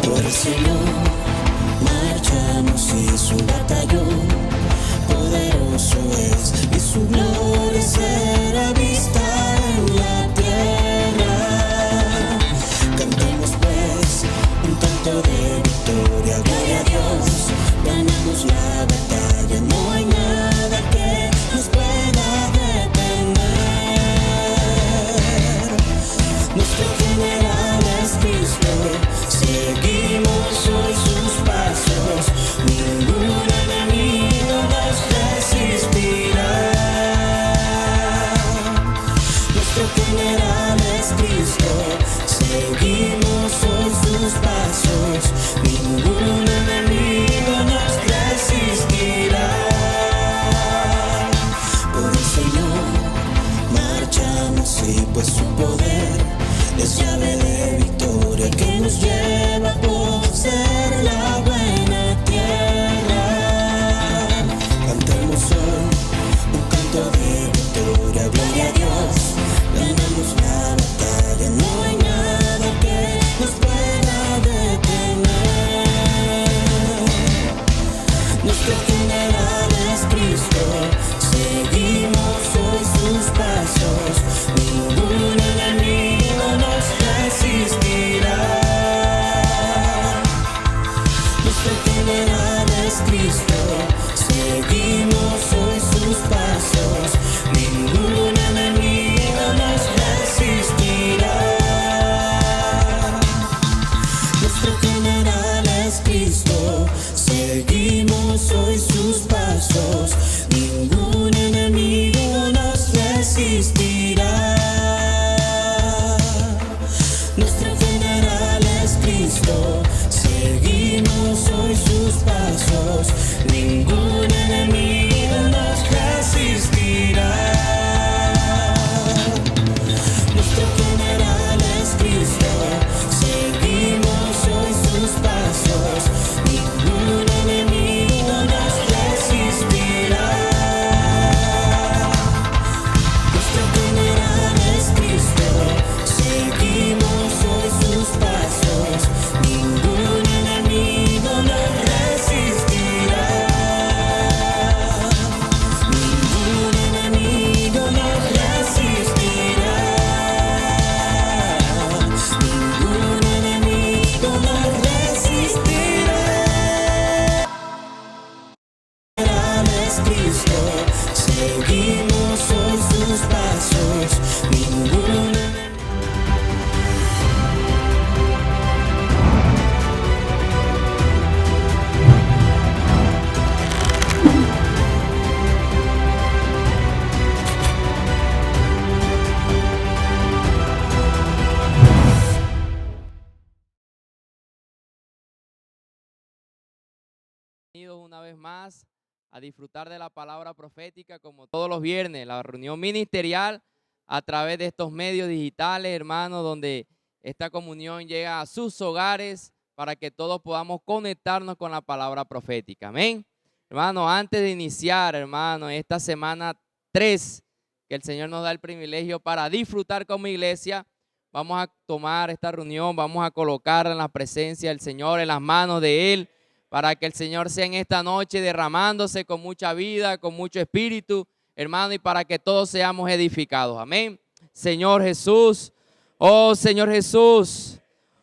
Por el Señor marchamos y su batallón poderoso es, y su gloria será vista en la tierra. Cantemos pues un canto de victoria, gloria a Dios, ganamos la batalla, no hay nada que nos pueda detener. Nuestro general es Cristo, seguimos hoy sus pasos, ningún enemigo nos resistirá. Nuestro general es Cristo, seguimos hoy sus pasos, ningún enemigo nos resistirá. Por el Señor marchamos y pues su poder es llave de victoria que nos lleva a poseer la buena tierra. Cantemos hoy un canto de victoria, gloria a Dios, ganamos la batalla, no hay nada que nos pueda detener. Nuestro general es Cristo, seguimos hoy sus pasos, ningún enemigo nos resistirá. Nuestro general es Cristo, seguimos hoy sus pasos, ningún enemigo nos resistirá. Nuestro general es Cristo, seguimos hoy sus pasos, ningún enemigo nos resistirá. Nuestro general es Cristo, seguimos hoy sus pasos, ningún enemigo nos resistirá. Nuestro general es Cristo, seguimos hoy sus pasos, ningún enemigo nos resistirá. Nuestro general es Cristo, seguimos hoy sus pasos, ningún enemigo nos resistirá. Ningún enemigo nos resistirá. Ningún enemigo nos resistirá. Es Cristo, seguimos hoy sus pasos, ningún Bienvenidos una vez más a disfrutar de la palabra profética como todos los viernes, la reunión ministerial a través de estos medios digitales, hermanos, donde esta comunión llega a sus hogares para que todos podamos conectarnos con la palabra profética. Amén. Hermano, antes de iniciar, hermano, esta semana 3, que el Señor nos da el privilegio para disfrutar como iglesia, vamos a tomar esta reunión, vamos a colocarla en la presencia del Señor, en las manos de Él, para que el Señor sea en esta noche derramándose con mucha vida, con mucho espíritu, hermano, y para que todos seamos edificados. Amén. Señor Jesús, oh Señor Jesús,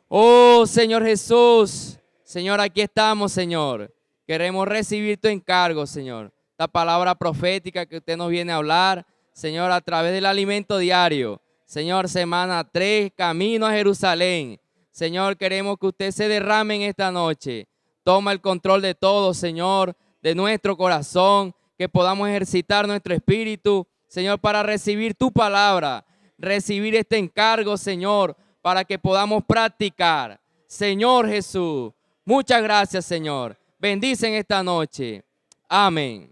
oh Señor Jesús. Señor, aquí estamos, Señor. Queremos recibir tu encargo, Señor. Esta palabra profética que usted nos viene a hablar, Señor, a través del alimento diario. Señor, semana 3, camino a Jerusalén. Señor, queremos que usted se derrame en esta noche. Toma el control de todo, Señor, de nuestro corazón, que podamos ejercitar nuestro espíritu, Señor, para recibir tu palabra, recibir este encargo, Señor, para que podamos practicar. Señor Jesús, muchas gracias, Señor. Bendice en esta noche. Amén.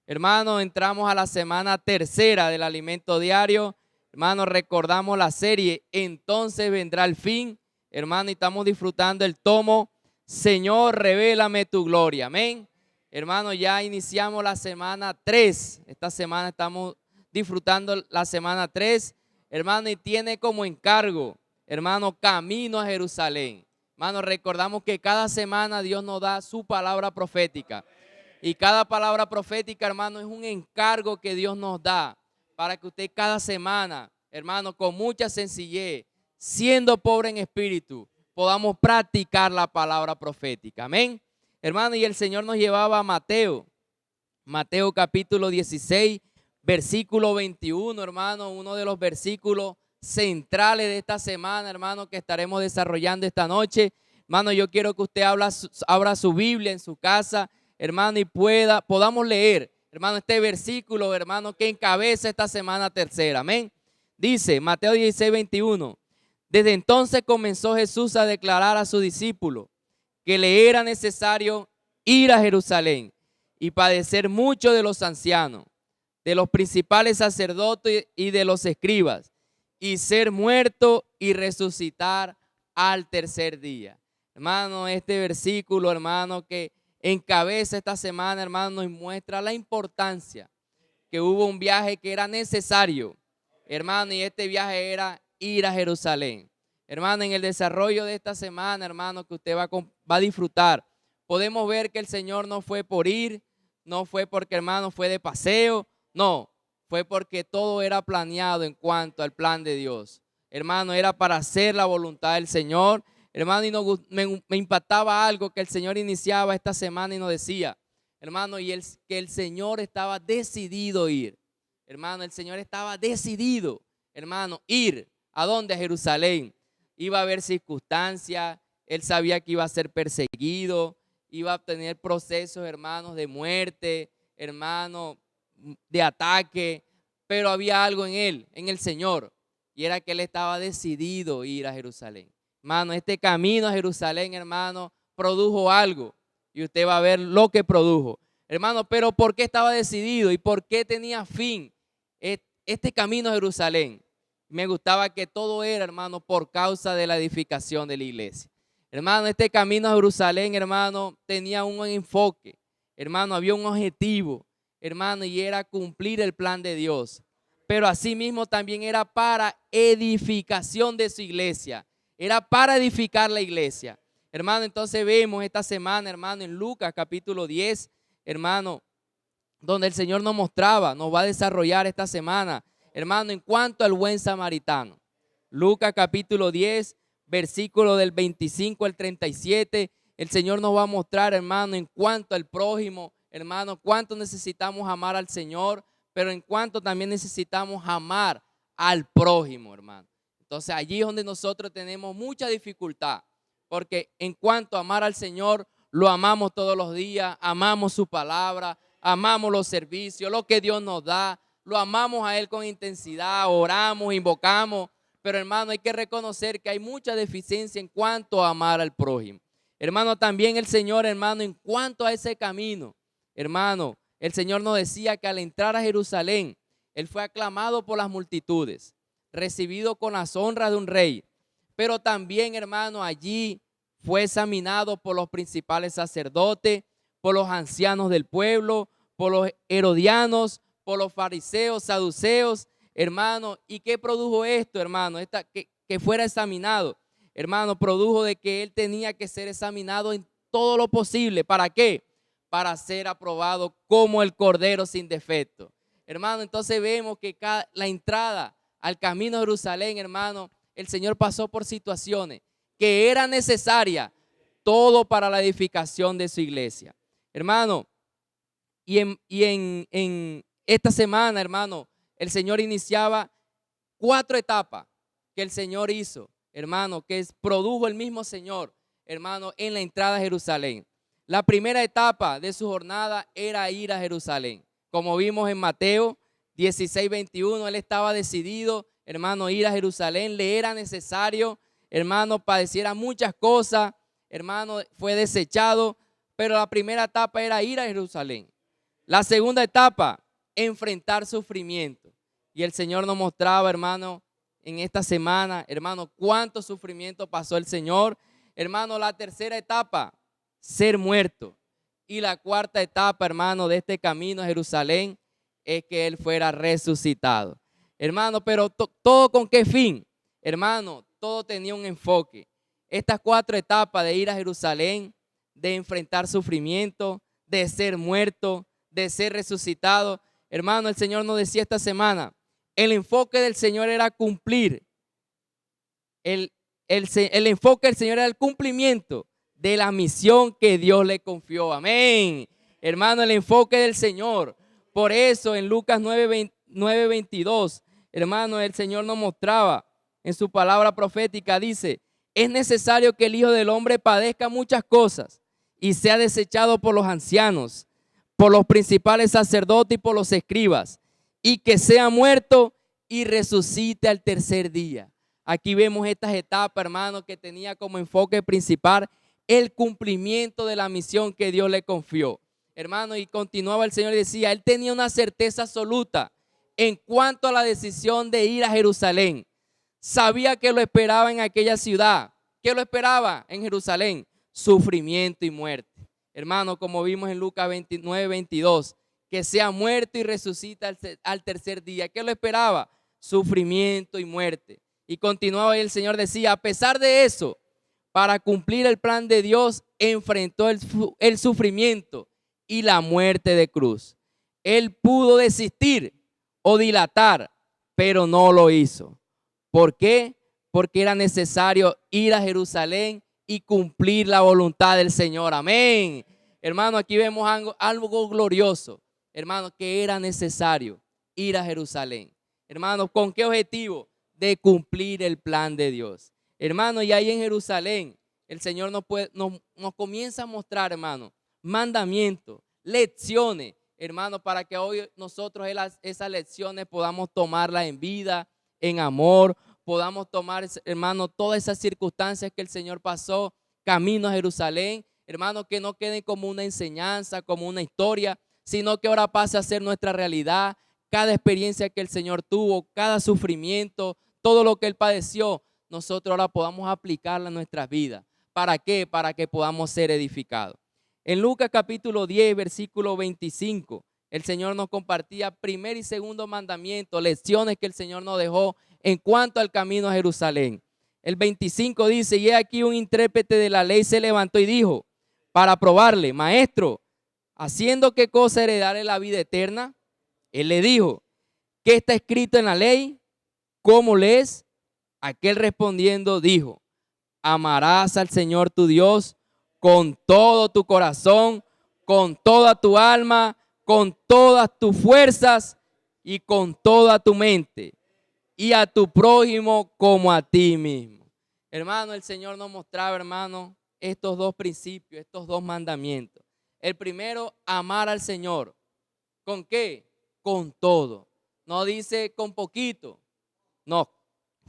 Hermanos, entramos a la semana 3 del alimento diario. Hermanos, recordamos la serie Entonces vendrá el fin. Hermanos, y estamos disfrutando el tomo Señor, revélame tu gloria. Amén. Hermanos, ya iniciamos la semana 3. Esta semana estamos disfrutando la semana 3. hermano, y tiene como encargo, hermano, camino a Jerusalén. Hermano, recordamos que cada semana Dios nos da su palabra profética. Y cada palabra profética, hermano, es un encargo que Dios nos da para que usted cada semana, hermano, con mucha sencillez, siendo pobre en espíritu, podamos practicar la palabra profética. Amén. Hermano, y el Señor nos llevaba a Mateo capítulo 16, versículo 21, hermano, uno de los versículos centrales de esta semana, hermano, que estaremos desarrollando esta noche. Hermano, yo quiero que usted abra su Biblia en su casa, hermano, y podamos leer, hermano, este versículo, hermano, que encabeza esta semana tercera. Amén. Dice Mateo 16, 21. Desde entonces comenzó Jesús a declarar a sus discípulos que le era necesario ir a Jerusalén y padecer mucho de los ancianos, de los principales sacerdotes y de los escribas, y ser muerto y resucitar al tercer día. Hermano, este versículo, hermano, que encabeza esta semana, hermano, nos muestra la importancia que hubo un viaje que era necesario, hermano, y este viaje era ir a Jerusalén. Hermano, en el desarrollo de esta semana, hermano, que usted va a disfrutar, podemos ver que el Señor no fue por ir, no fue porque, hermano, fue de paseo, no, fue porque todo era planeado en cuanto al plan de Dios. Hermano, era para hacer la voluntad del Señor. Hermano, y me impactaba algo que el Señor iniciaba esta semana y nos decía, hermano, que el Señor estaba decidido a ir. Hermano, el Señor estaba decidido, hermano, ir. ¿A dónde? A Jerusalén. Iba a haber circunstancias, él sabía que iba a ser perseguido, iba a tener procesos, hermanos, de muerte, hermano, de ataque, pero había algo en él, en el Señor, y era que él estaba decidido a ir a Jerusalén. Hermano, este camino a Jerusalén, hermano, produjo algo, y usted va a ver lo que produjo. Hermano, pero ¿por qué estaba decidido y por qué tenía fin este camino a Jerusalén? Me gustaba que todo era, hermano, por causa de la edificación de la iglesia. Hermano, este camino a Jerusalén, hermano, tenía un enfoque. Hermano, había un objetivo, hermano, y era cumplir el plan de Dios. Pero asimismo también era para edificación de su iglesia. Era para edificar la iglesia. Hermano, entonces vemos esta semana, hermano, en Lucas capítulo 10, hermano, donde el Señor nos mostraba, nos va a desarrollar esta semana, hermano, en cuanto al buen samaritano. Lucas capítulo 10, versículo del 25 al 37, el Señor nos va a mostrar, hermano, en cuanto al prójimo, hermano, cuánto necesitamos amar al Señor, pero en cuanto también necesitamos amar al prójimo, hermano. Entonces allí es donde nosotros tenemos mucha dificultad, porque en cuanto a amar al Señor, lo amamos todos los días, amamos su palabra, amamos los servicios, lo que Dios nos da, lo amamos a Él con intensidad, oramos, invocamos, pero hermano, hay que reconocer que hay mucha deficiencia en cuanto a amar al prójimo. Hermano, también el Señor, hermano, en cuanto a ese camino, hermano, el Señor nos decía que al entrar a Jerusalén, Él fue aclamado por las multitudes, recibido con las honras de un rey, pero también, hermano, allí fue examinado por los principales sacerdotes, por los ancianos del pueblo, por los herodianos, por los fariseos, saduceos, hermano. ¿Y qué produjo esto, hermano? Que fuera examinado, hermano, produjo de que él tenía que ser examinado en todo lo posible. ¿Para qué? Para ser aprobado como el Cordero sin defecto. Hermano, entonces vemos que la entrada al camino de Jerusalén, hermano, el Señor pasó por situaciones que eran necesarias, todo para la edificación de su iglesia. Hermano, y en esta semana, hermano, el Señor iniciaba 4 etapas que el Señor hizo, hermano, que produjo el mismo Señor, hermano, en la entrada a Jerusalén. La primera etapa de su jornada era ir a Jerusalén. Como vimos en Mateo 16, 21, él estaba decidido, hermano, ir a Jerusalén. Le era necesario, hermano, padeciera muchas cosas, hermano, fue desechado, pero la primera etapa era ir a Jerusalén. La segunda etapa, enfrentar sufrimiento. Y el Señor nos mostraba, hermano, en esta semana, hermano, cuánto sufrimiento pasó el Señor. Hermano, la tercera etapa, ser muerto. Y la cuarta etapa, hermano, de este camino a Jerusalén es que Él fuera resucitado. Hermano, pero todo con qué fin? Hermano, todo tenía un enfoque. Estas 4 etapas de ir a Jerusalén, de enfrentar sufrimiento, de ser muerto, de ser resucitado. Hermano, el Señor nos decía esta semana, el enfoque del Señor era cumplir. El enfoque del Señor era el cumplimiento de la misión que Dios le confió. Amén. Hermano, el enfoque del Señor. Por eso en Lucas 9:22, hermano, el Señor nos mostraba en su palabra profética, dice, es necesario que el Hijo del Hombre padezca muchas cosas y sea desechado por los ancianos, por los principales sacerdotes y por los escribas, y que sea muerto y resucite al tercer día. Aquí vemos estas etapas, hermano, que tenía como enfoque principal el cumplimiento de la misión que Dios le confió. Hermano, y continuaba el Señor y decía, él tenía una certeza absoluta en cuanto a la decisión de ir a Jerusalén. Sabía que lo esperaba en aquella ciudad. ¿Qué lo esperaba en Jerusalén? Sufrimiento y muerte. Hermano, como vimos en Lucas 9:22, que sea muerto y resucita al tercer día. ¿Qué lo esperaba? Sufrimiento y muerte. Y continuaba y el Señor decía, a pesar de eso, para cumplir el plan de Dios, enfrentó el sufrimiento y la muerte de cruz. Él pudo desistir o dilatar, pero no lo hizo. ¿Por qué? Porque era necesario ir a Jerusalén y cumplir la voluntad del Señor. Amén. Hermano, aquí vemos algo glorioso. Hermano, que era necesario ir a Jerusalén. Hermano, ¿con qué objetivo? De cumplir el plan de Dios. Hermano, y ahí en Jerusalén, el Señor nos comienza a mostrar, hermano, mandamientos, lecciones, hermano, para que hoy nosotros esas lecciones podamos tomarlas en vida, en amor, podamos tomar, hermano, todas esas circunstancias que el Señor pasó camino a Jerusalén, hermano, que no queden como una enseñanza, como una historia, sino que ahora pase a ser nuestra realidad. Cada experiencia que el Señor tuvo, cada sufrimiento, todo lo que Él padeció, nosotros ahora podamos aplicarla en nuestras vidas. ¿Para qué? Para que podamos ser edificados. En Lucas capítulo 10, versículo 25, el Señor nos compartía primer y segundo mandamiento, lecciones que el Señor nos dejó en cuanto al camino a Jerusalén. El 25 dice, y he aquí un intérprete de la ley se levantó y dijo, para probarle, maestro, ¿haciendo qué cosa heredaré la vida eterna? Él le dijo, ¿qué está escrito en la ley? ¿Cómo lees? Aquel respondiendo dijo, amarás al Señor tu Dios con todo tu corazón, con toda tu alma, con todas tus fuerzas y con toda tu mente, y a tu prójimo como a ti mismo. Hermano, el Señor nos mostraba, hermano, estos 2 principios, estos 2 mandamientos. El primero, amar al Señor. ¿Con qué? Con todo. No dice con poquito, no,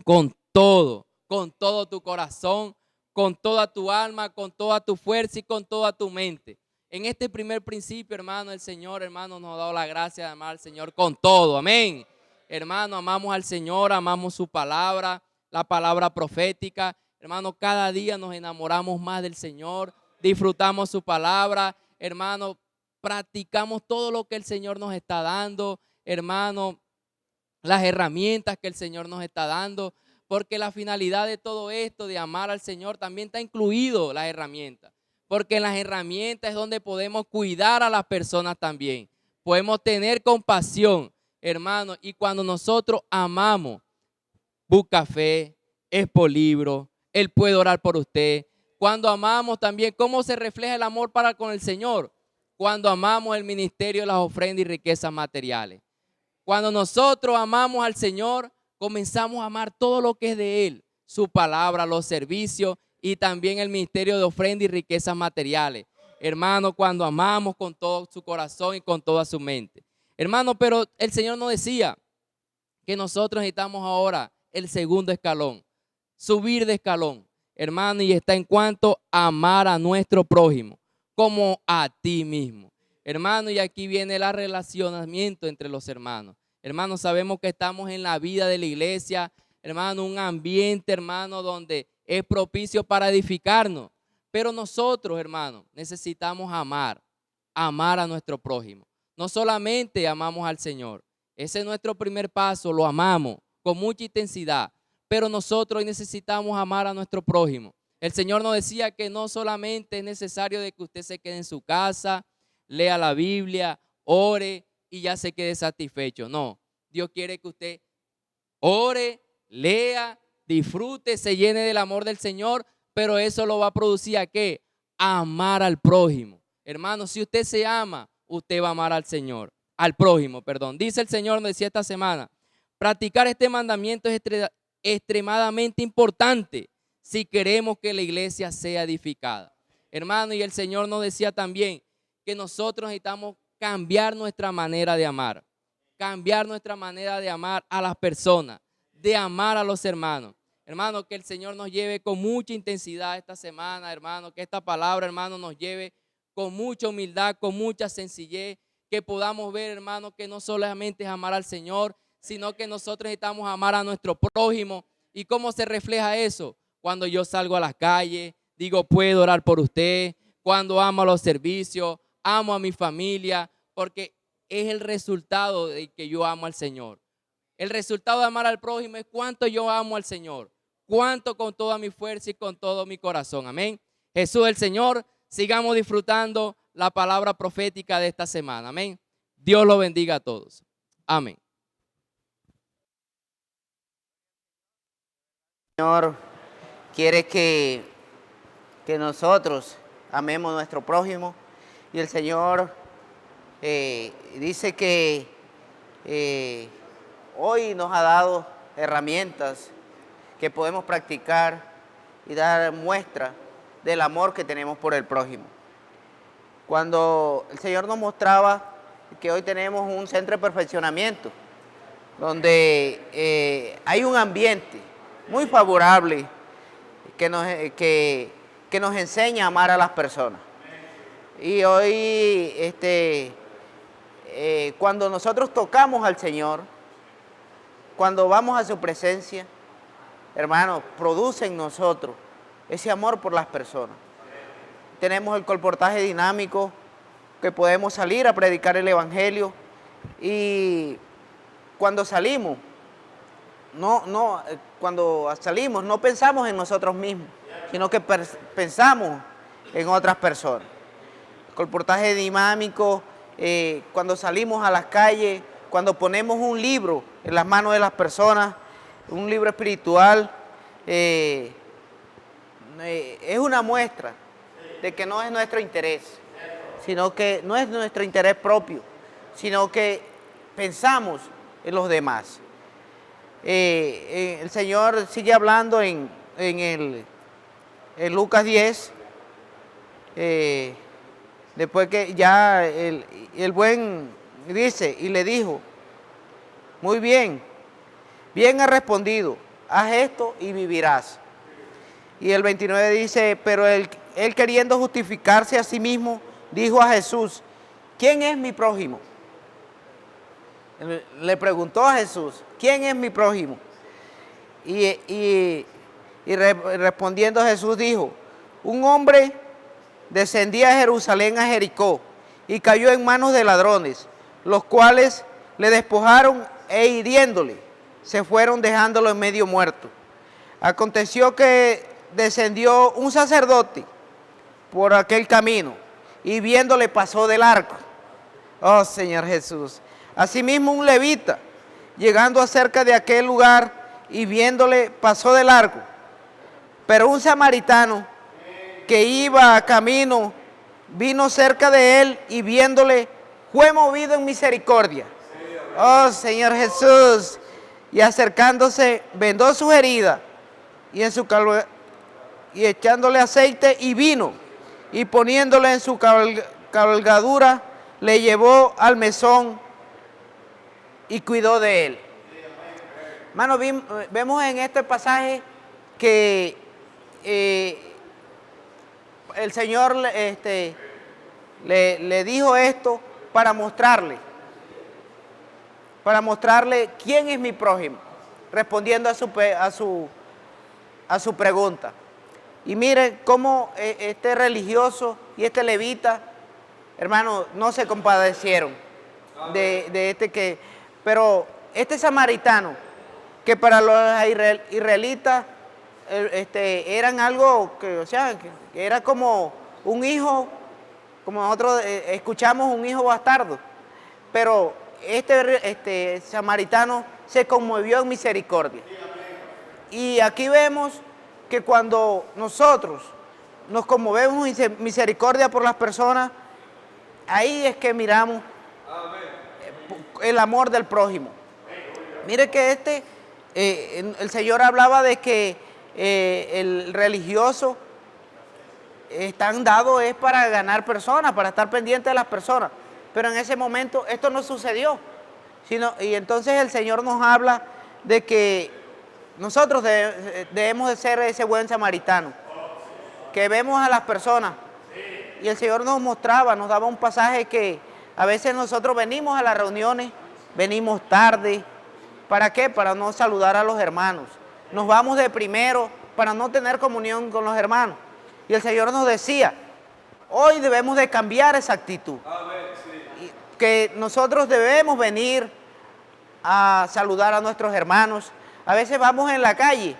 con todo tu corazón, con toda tu alma, con toda tu fuerza y con toda tu mente. En este primer principio, hermano, el Señor, hermano, nos ha dado la gracia de amar al Señor con todo. Amén. Hermano, amamos al Señor, amamos su palabra, la palabra profética. Hermano, cada día nos enamoramos más del Señor, disfrutamos su palabra. Hermano, practicamos todo lo que el Señor nos está dando. Hermano, las herramientas que el Señor nos está dando. Porque la finalidad de todo esto, de amar al Señor, también está incluido las herramientas. Porque en las herramientas es donde podemos cuidar a las personas también. Podemos tener compasión, hermano. Y cuando nosotros amamos, Bucafé, Expolibro, Él puede orar por usted. Cuando amamos también, ¿cómo se refleja el amor para con el Señor? Cuando amamos el ministerio de las ofrendas y riquezas materiales. Cuando nosotros amamos al Señor, comenzamos a amar todo lo que es de Él, su palabra, los servicios y también el ministerio de ofrenda y riquezas materiales. Hermano, cuando amamos con todo su corazón y con toda su mente. Hermano, pero el Señor nos decía que nosotros necesitamos ahora el segundo escalón, subir de escalón. Hermano, y está en cuanto a amar a nuestro prójimo como a ti mismo. Hermano, y aquí viene el relacionamiento entre los hermanos. Hermanos, sabemos que estamos en la vida de la iglesia, hermano, un ambiente, hermano, donde es propicio para edificarnos. Pero nosotros, hermano, necesitamos amar a nuestro prójimo. No solamente amamos al Señor, Ese es nuestro primer paso, lo amamos con mucha intensidad. Pero nosotros hoy necesitamos amar a nuestro prójimo. El Señor nos decía que no solamente es necesario de que usted se quede en su casa, lea la Biblia, ore y ya se quede satisfecho. No, Dios quiere que usted ore, lea, disfrute, se llene del amor del Señor, pero eso lo va a producir ¿a qué? A amar al prójimo. Hermano, si usted se ama, usted va a amar al Señor, al prójimo, perdón. Dice el Señor, nos decía esta semana, practicar este mandamiento es extremadamente importante si queremos que la iglesia sea edificada. Hermano, y el Señor nos decía también que nosotros necesitamos cambiar nuestra manera de amar. Cambiar nuestra manera de amar a las personas, de amar a los hermanos. Hermano, que el Señor nos lleve con mucha intensidad esta semana, hermano, que esta palabra, hermano, nos lleve con mucha humildad, con mucha sencillez, que podamos ver, hermano, que no solamente es amar al Señor, sino que nosotros necesitamos amar a nuestro prójimo. ¿Y cómo se refleja eso? Cuando yo salgo a las calles, digo, puedo orar por usted, cuando amo a los servicios, amo a mi familia, porque es el resultado de que yo amo al Señor. El resultado de amar al prójimo es cuánto yo amo al Señor, cuánto con toda mi fuerza y con todo mi corazón. Amén. Jesús el Señor, sigamos disfrutando la palabra profética de esta semana. Amén. Dios lo bendiga a todos. Amén. Señor quiere que nosotros amemos a nuestro prójimo, y el Señor dice que hoy nos ha dado herramientas que podemos practicar y dar muestra del amor que tenemos por el prójimo. Cuando el Señor nos mostraba que hoy tenemos un centro de perfeccionamiento, donde hay un ambiente muy favorable que nos enseña a amar a las personas. Y hoy, cuando nosotros tocamos al Señor, cuando vamos a su presencia, hermanos, produce en nosotros ese amor por las personas. Tenemos el colportaje dinámico, que podemos salir a predicar el Evangelio, y cuando salimos, cuando salimos no pensamos en nosotros mismos, sino que pensamos en otras personas. Colportaje dinámico, cuando salimos a las calles, cuando ponemos un libro en las manos de las personas, un libro espiritual, es una muestra de que no es nuestro interés, sino que no es nuestro interés propio, sino que pensamos en los demás. El Señor sigue hablando en Lucas 10, después que ya el buen dice y le dijo, muy bien, bien has respondido, haz esto y vivirás. Y el 29 dice, pero él queriendo justificarse a sí mismo, dijo a Jesús, ¿quién es mi prójimo? Le preguntó a Jesús, ¿quién es mi prójimo? Y respondiendo Jesús dijo, un hombre descendía a Jerusalén a Jericó y cayó en manos de ladrones, los cuales le despojaron e hiriéndole, se fueron dejándolo en medio muerto. Aconteció que descendió un sacerdote por aquel camino y viéndole pasó de largo. Oh Señor Jesús. Asimismo un levita, llegando acerca de aquel lugar y viéndole pasó de largo. Pero un samaritano que iba a camino vino cerca de él y viéndole fue movido en misericordia. Oh Señor Jesús. Y acercándose vendó su herida y echándole aceite y vino y poniéndole en su cabalgadura le llevó al mesón y cuidó de él. Hermano, vemos en este pasaje que el Señor le dijo esto para mostrarle quién es mi prójimo, respondiendo a su pregunta. Y miren cómo este religioso y este levita, hermano, no se compadecieron de Pero este samaritano, que para los israelitas eran algo que, o sea, que era como un hijo, como nosotros escuchamos, un hijo bastardo. Pero este samaritano se conmovió en misericordia. Y aquí vemos que cuando nosotros nos conmovemos en misericordia por las personas, ahí es que miramos el amor del prójimo. Mire que el Señor hablaba de que el religioso están dados es para ganar personas, para estar pendiente de las personas. Pero en ese momento esto no sucedió. Y entonces el Señor nos habla de que nosotros debemos de ser ese buen samaritano, que vemos a las personas. Y el Señor nos mostraba, nos daba un pasaje que a veces nosotros venimos a las reuniones, venimos tarde. ¿Para qué? Para no saludar a los hermanos. Nos vamos de primero para no tener comunión con los hermanos. Y el Señor nos decía, hoy debemos de cambiar esa actitud. Que nosotros debemos venir a saludar a nuestros hermanos. A veces vamos en la calle,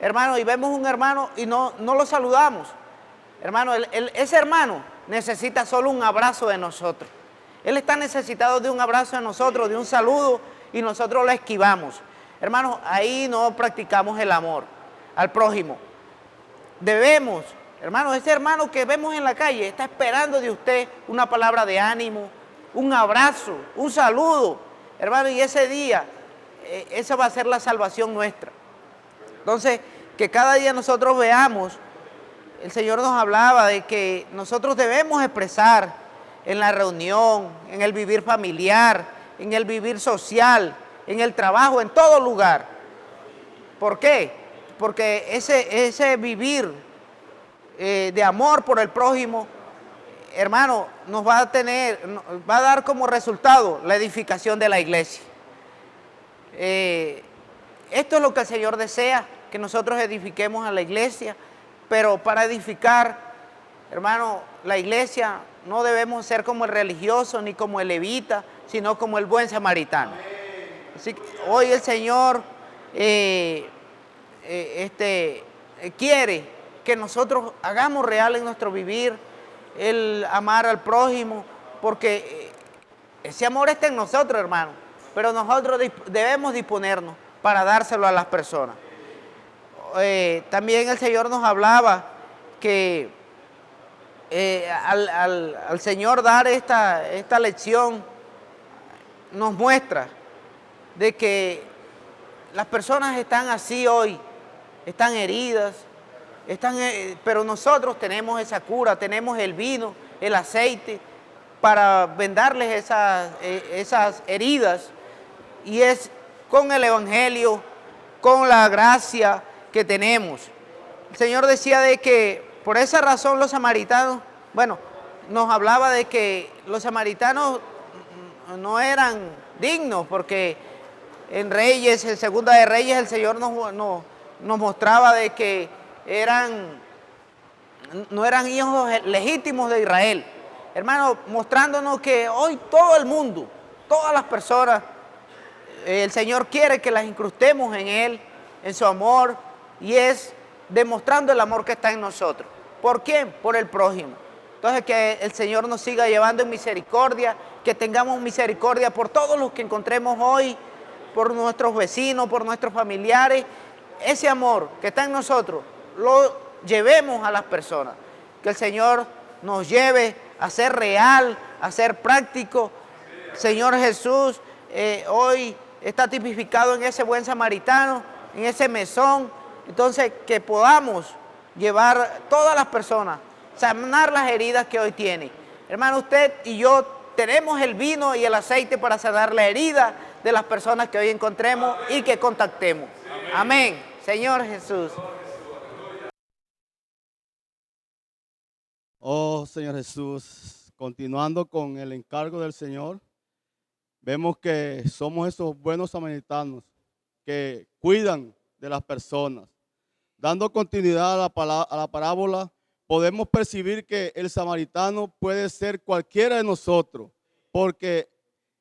hermano, y vemos un hermano y no lo saludamos. Hermano, ese hermano necesita solo un abrazo de nosotros. Él está necesitado de un abrazo de nosotros, de un saludo, y nosotros lo esquivamos. Hermano, ahí no practicamos el amor al prójimo. Debemos, hermano, ese hermano que vemos en la calle está esperando de usted una palabra de ánimo, un abrazo, un saludo. Hermano, y ese día, esa va a ser la salvación nuestra. Entonces, que cada día nosotros veamos, el Señor nos hablaba de que nosotros debemos expresar en la reunión, en el vivir familiar, en el vivir social, en el trabajo, en todo lugar. ¿Por qué? Porque ese vivir de amor por el prójimo, hermano, nos va a dar como resultado la edificación de la iglesia. Esto es lo que el Señor desea, que nosotros edifiquemos a la iglesia, pero para edificar, hermano, la iglesia no debemos ser como el religioso ni como el levita, sino como el buen samaritano. Así que hoy el Señor quiere que nosotros hagamos real en nuestro vivir el amar al prójimo, porque ese amor está en nosotros, hermano, pero nosotros debemos disponernos para dárselo a las personas. También el Señor nos hablaba que al Señor dar esta lección nos muestra de que las personas están así hoy, están heridas, pero nosotros tenemos esa cura, tenemos el vino, el aceite para vendarles esas heridas, y es con el Evangelio, con la gracia que tenemos. El Señor decía de que por esa razón los samaritanos, bueno, nos hablaba de que los samaritanos no eran dignos, porque en Reyes, en Segunda de Reyes, el Señor nos mostraba de que no eran hijos legítimos de Israel. Hermano, mostrándonos que hoy todo el mundo, todas las personas, el Señor quiere que las incrustemos en Él, en su amor, y es demostrando el amor que está en nosotros. ¿Por quién? Por el prójimo. Entonces, que el Señor nos siga llevando en misericordia, que tengamos misericordia por todos los que encontremos hoy, por nuestros vecinos, por nuestros familiares. Ese amor que está en nosotros, lo llevemos a las personas. Que el Señor nos lleve a ser real, a ser práctico. Señor Jesús, hoy está tipificado en ese buen samaritano, en ese mesón. Entonces, que podamos llevar todas las personas, sanar las heridas que hoy tiene. Hermano, usted y yo tenemos el vino y el aceite para sanar la herida de las personas que hoy encontremos y que contactemos. Amén. Señor Jesús. Oh, Señor Jesús, continuando con el encargo del Señor, vemos que somos esos buenos samaritanos que cuidan de las personas. Dando continuidad a la parábola, podemos percibir que el samaritano puede ser cualquiera de nosotros, porque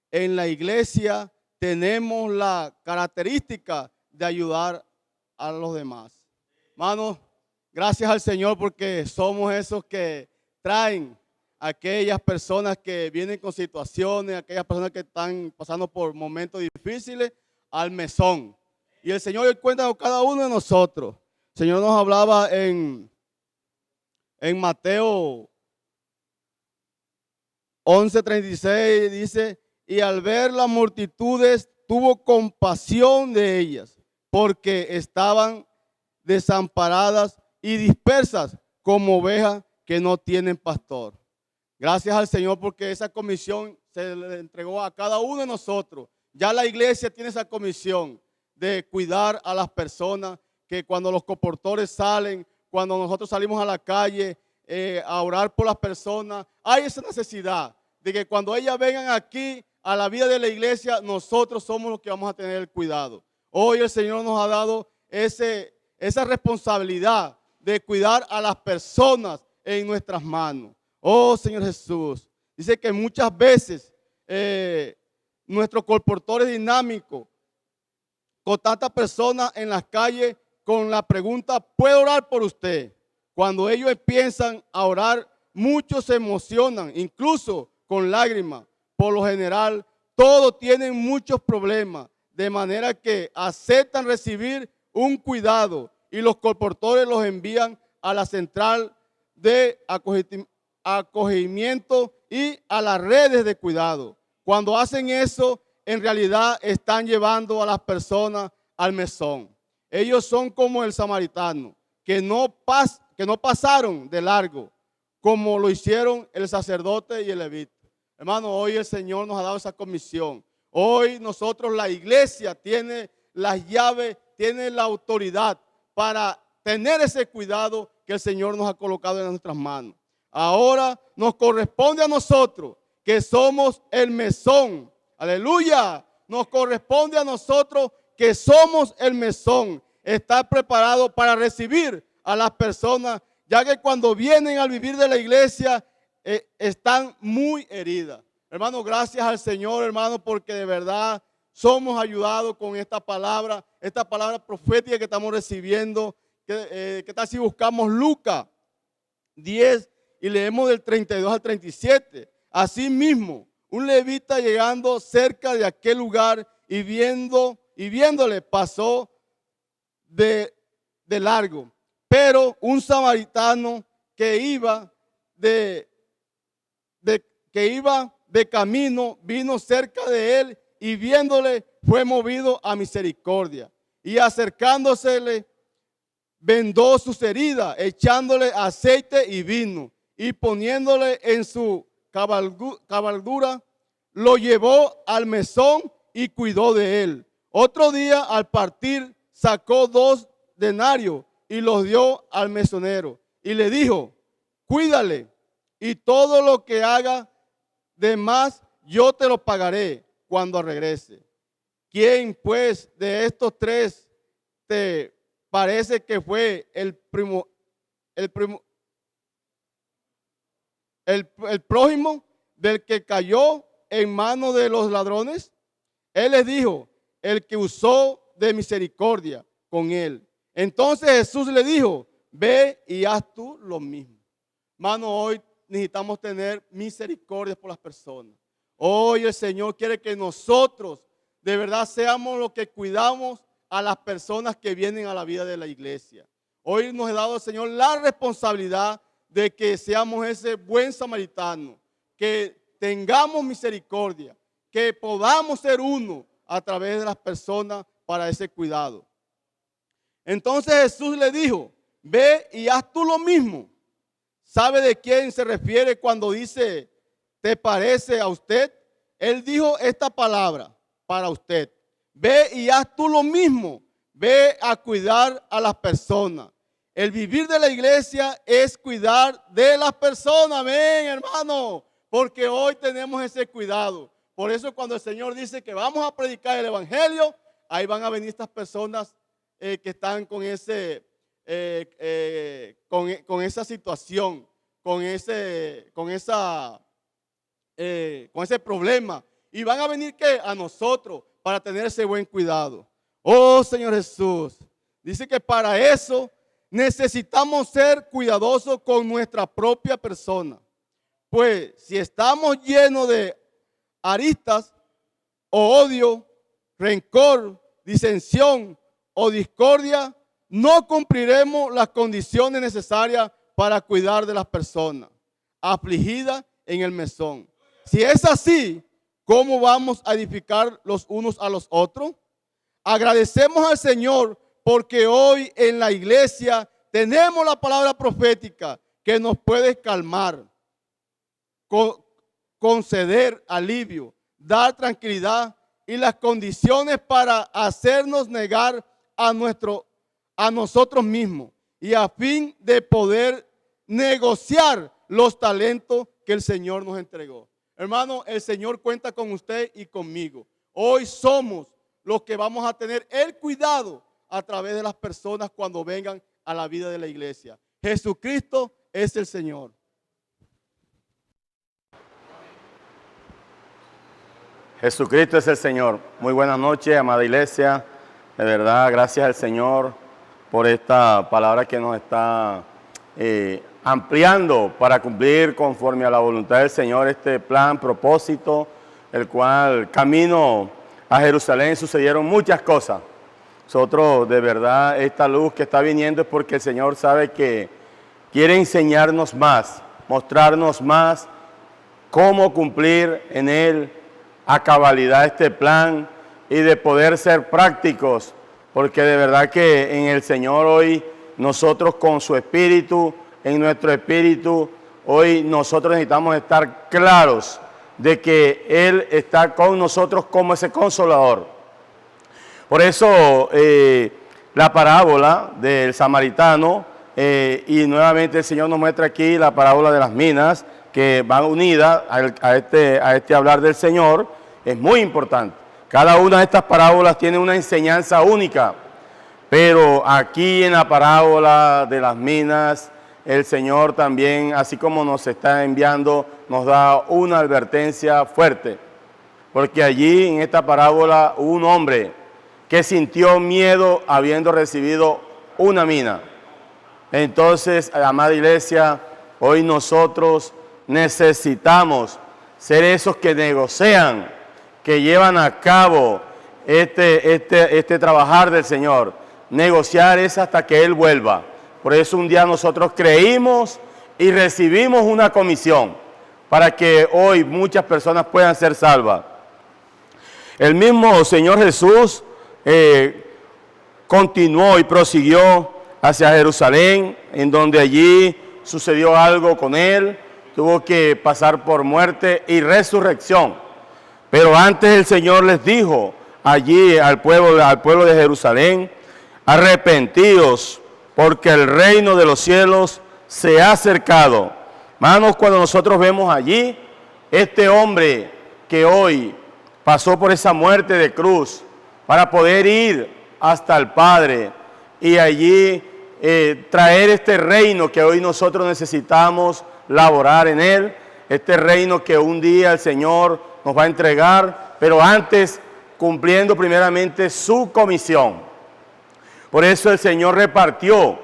en la iglesia tenemos la característica de ayudar a los demás. Hermanos, gracias al Señor porque somos esos que traen a aquellas personas que vienen con situaciones, aquellas personas que están pasando por momentos difíciles al mesón. Y el Señor cuenta con cada uno de nosotros. El Señor nos hablaba en Mateo 11:36, dice, y al ver las multitudes tuvo compasión de ellas, porque estaban desamparadas y dispersas como ovejas que no tienen pastor. Gracias al Señor porque esa comisión se le entregó a cada uno de nosotros. Ya la iglesia tiene esa comisión de cuidar a las personas, que cuando los comportores salen, cuando nosotros salimos a la calle a orar por las personas, hay esa necesidad de que cuando ellas vengan aquí a la vida de la iglesia, nosotros somos los que vamos a tener el cuidado. Hoy el Señor nos ha dado esa responsabilidad de cuidar a las personas en nuestras manos. Oh Señor Jesús, dice que muchas veces nuestros colportores dinámicos, con tantas personas en las calles, con la pregunta, ¿puedo orar por usted? Cuando ellos empiezan a orar, muchos se emocionan, incluso con lágrimas. Por lo general, todos tienen muchos problemas, de manera que aceptan recibir un cuidado y los colportores los envían a la central de acogimiento y a las redes de cuidado. Cuando hacen eso, en realidad están llevando a las personas al mesón. Ellos son como el samaritano, que no pasaron de largo, como lo hicieron el sacerdote y el levita. Hermano, hoy el Señor nos ha dado esa comisión. Hoy nosotros, la iglesia, tiene las llaves, tiene la autoridad para tener ese cuidado que el Señor nos ha colocado en nuestras manos. Ahora nos corresponde a nosotros, que somos el mesón. Aleluya. Nos corresponde a nosotros, que somos el mesón, estar preparado para recibir a las personas, ya que cuando vienen al vivir de la iglesia están muy heridas. Hermano, gracias al Señor, hermano, porque de verdad somos ayudados con esta palabra profética que estamos recibiendo. ¿Qué tal si buscamos Lucas 10 y leemos del 32 al 37? Asimismo, un levita llegando cerca de aquel lugar y viéndole pasó de largo. Pero un samaritano que iba de camino vino cerca de él y viéndole fue movido a misericordia. Y acercándosele vendó sus heridas, echándole aceite y vino, y poniéndole en su cabalgadura, lo llevó al mesón y cuidó de él. Otro día, al partir, sacó 2 denarios y los dio al mesonero y le dijo: cuídale, y todo lo que haga de más yo te lo pagaré cuando regrese. ¿Quién pues de estos 3 te parece que fue el prójimo del que cayó en manos de los ladrones? Él les dijo: el que usó de misericordia con él. Entonces Jesús le dijo: ve y haz tú lo mismo. Hermano, hoy necesitamos tener misericordia por las personas. Hoy el Señor quiere que nosotros de verdad seamos los que cuidamos a las personas que vienen a la vida de la iglesia. Hoy nos ha dado el Señor la responsabilidad de que seamos ese buen samaritano, que tengamos misericordia, que podamos ser uno a través de las personas para ese cuidado. Entonces Jesús le dijo: ve y haz tú lo mismo. ¿Sabe de quién se refiere cuando dice te parece a usted? Él dijo esta palabra para usted: ve y haz tú lo mismo. Ve a cuidar a las personas. El vivir de la iglesia es cuidar de las personas. Amén, hermano. Porque hoy tenemos ese cuidado. Por eso cuando el Señor dice que vamos a predicar el evangelio, ahí van a venir estas personas que están con esa situación, con ese problema. Y van a venir ¿qué? A nosotros para tener ese buen cuidado. Oh Señor Jesús, dice que para eso necesitamos ser cuidadosos con nuestra propia persona. Pues si estamos llenos de aristas o odio, rencor, disensión o discordia, no cumpliremos las condiciones necesarias para cuidar de las personas afligidas en el mesón. Si es así, ¿cómo vamos a edificar los unos a los otros? Agradecemos al Señor porque hoy en la iglesia tenemos la palabra profética que nos puede calmar, conceder alivio, dar tranquilidad y las condiciones para hacernos negar a nosotros mismos y a fin de poder negociar los talentos que el Señor nos entregó. Hermano, el Señor cuenta con usted y conmigo. Hoy somos los que vamos a tener el cuidado a través de las personas cuando vengan a la vida de la iglesia. Jesucristo es el Señor. Jesucristo es el Señor. Muy buenas noches, amada iglesia. De verdad, gracias al Señor por esta palabra que nos está ampliando para cumplir conforme a la voluntad del Señor este plan, propósito, el cual camino a Jerusalén sucedieron muchas cosas. Nosotros, de verdad, esta luz que está viniendo es porque el Señor sabe que quiere enseñarnos más, mostrarnos más cómo cumplir en Él a cabalidad este plan y de poder ser prácticos, porque de verdad que en el Señor hoy nosotros con su Espíritu, en nuestro Espíritu, hoy nosotros necesitamos estar claros de que Él está con nosotros como ese consolador. Por eso la parábola del samaritano, y nuevamente el Señor nos muestra aquí la parábola de las minas, que van unidas a este hablar del Señor, es muy importante. Cada una de estas parábolas tiene una enseñanza única, pero aquí en la parábola de las minas, el Señor también, así como nos está enviando, nos da una advertencia fuerte. Porque allí en esta parábola hubo un hombre que sintió miedo habiendo recibido una mina. Entonces, amada iglesia, hoy nosotros necesitamos ser esos que negocian, que llevan a cabo este trabajar del Señor. Negociar es hasta que Él vuelva. Por eso un día nosotros creímos y recibimos una comisión para que hoy muchas personas puedan ser salvas. El mismo Señor Jesús continuó y prosiguió hacia Jerusalén, en donde allí sucedió algo con Él. Tuvo que pasar por muerte y resurrección. Pero antes el Señor les dijo allí al pueblo de Jerusalén: arrepentíos, porque el reino de los cielos se ha acercado. Hermanos, cuando nosotros vemos allí este hombre que hoy pasó por esa muerte de cruz para poder ir hasta el Padre y allí traer este reino que hoy nosotros necesitamos laborar en él, este reino que un día el Señor nos va a entregar, pero antes cumpliendo primeramente su comisión. Por eso el Señor repartió,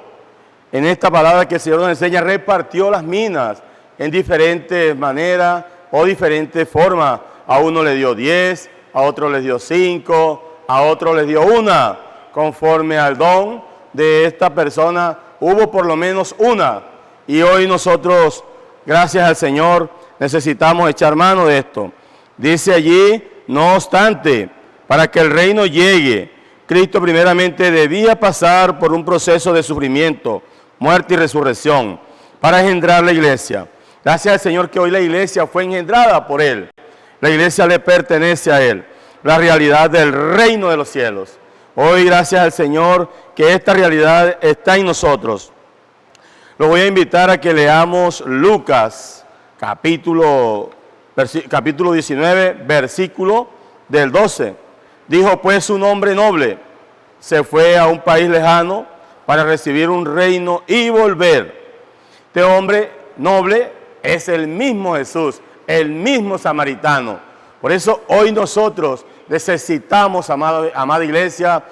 en esta palabra que el Señor nos enseña, repartió las minas en diferentes maneras o diferentes formas. A uno le dio 10, a otro le dio 5, a otro le dio 1. Conforme al don de esta persona, hubo por lo menos 1. Y hoy nosotros, gracias al Señor, necesitamos echar mano de esto. Dice allí: no obstante, para que el reino llegue, Cristo primeramente debía pasar por un proceso de sufrimiento, muerte y resurrección para engendrar la iglesia. Gracias al Señor que hoy la iglesia fue engendrada por Él. La iglesia le pertenece a Él, la realidad del reino de los cielos. Hoy, gracias al Señor, que esta realidad está en nosotros. Lo voy a invitar a que leamos Lucas, capítulo 19, versículo del 12. Dijo pues un hombre noble, se fue a un país lejano para recibir un reino y volver. Este hombre noble es el mismo Jesús, el mismo samaritano. Por eso hoy nosotros necesitamos, amada iglesia,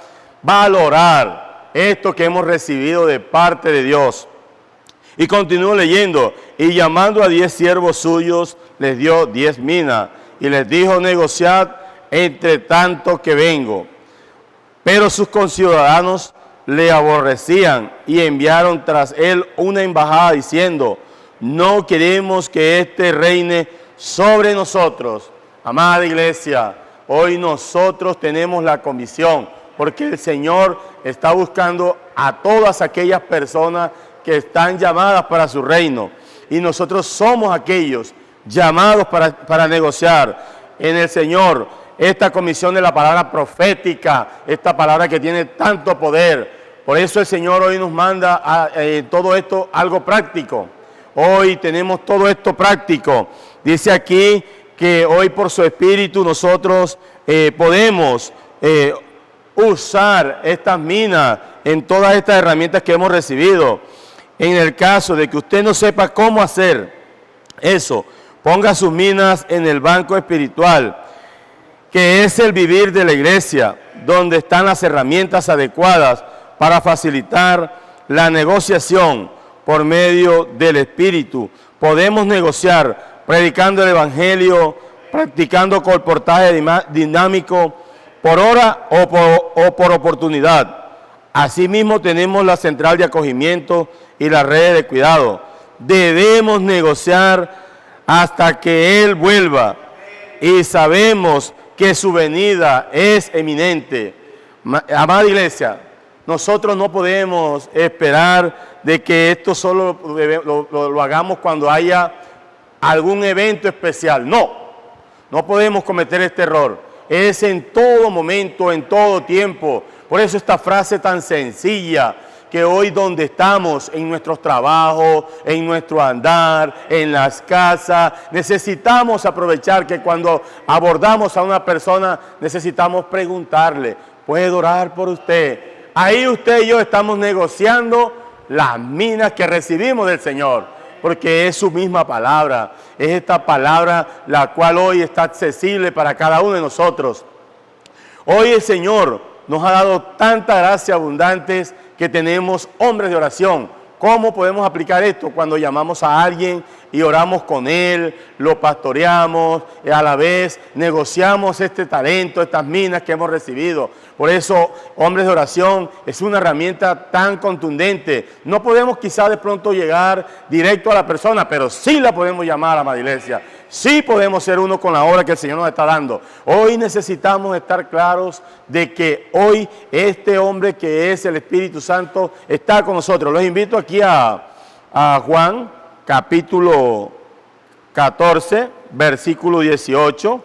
valorar esto que hemos recibido de parte de Dios. Y continúo leyendo, y llamando a 10 siervos suyos, les dio 10 minas, y les dijo, negociad entre tanto que vengo. Pero sus conciudadanos le aborrecían y enviaron tras él una embajada diciendo, no queremos que éste reine sobre nosotros. Amada iglesia, hoy nosotros tenemos la comisión, porque el Señor está buscando a todas aquellas personas que están llamadas para su reino. Y nosotros somos aquellos llamados para negociar en el Señor. Esta comisión de la palabra profética, esta palabra que tiene tanto poder. Por eso el Señor hoy nos manda todo esto algo práctico. Hoy tenemos todo esto práctico. Dice aquí que hoy por su Espíritu nosotros podemos usar estas minas en todas estas herramientas que hemos recibido. En el caso de que usted no sepa cómo hacer eso, ponga sus minas en el banco espiritual, que es el vivir de la iglesia, donde están las herramientas adecuadas para facilitar la negociación por medio del Espíritu. Podemos negociar predicando el Evangelio, practicando colportaje dinámico, por hora o por oportunidad. Asimismo tenemos la central de acogimiento y las redes de cuidado. Debemos negociar hasta que Él vuelva y sabemos que su venida es eminente. Amada iglesia, nosotros no podemos esperar de que esto solo lo hagamos cuando haya algún evento especial. No podemos cometer este error. Es en todo momento, en todo tiempo. Por eso esta frase tan sencilla, que hoy donde estamos, en nuestros trabajos, en nuestro andar, en las casas, necesitamos aprovechar que cuando abordamos a una persona, necesitamos preguntarle, ¿puedo orar por usted? Ahí usted y yo estamos negociando las minas que recibimos del Señor, porque es su misma palabra, es esta palabra la cual hoy está accesible para cada uno de nosotros. Hoy el Señor nos ha dado tanta gracia abundantes que tenemos hombres de oración. ¿Cómo podemos aplicar esto? Cuando llamamos a alguien y oramos con él, lo pastoreamos, y a la vez negociamos este talento, estas minas que hemos recibido. Por eso, hombres de oración es una herramienta tan contundente. No podemos quizá de pronto llegar directo a la persona, pero sí la podemos llamar, amada iglesia. Sí podemos ser uno con la obra que el Señor nos está dando. Hoy necesitamos estar claros de que hoy este hombre que es el Espíritu Santo está con nosotros. Los invito aquí a Juan, capítulo 14, versículo 18.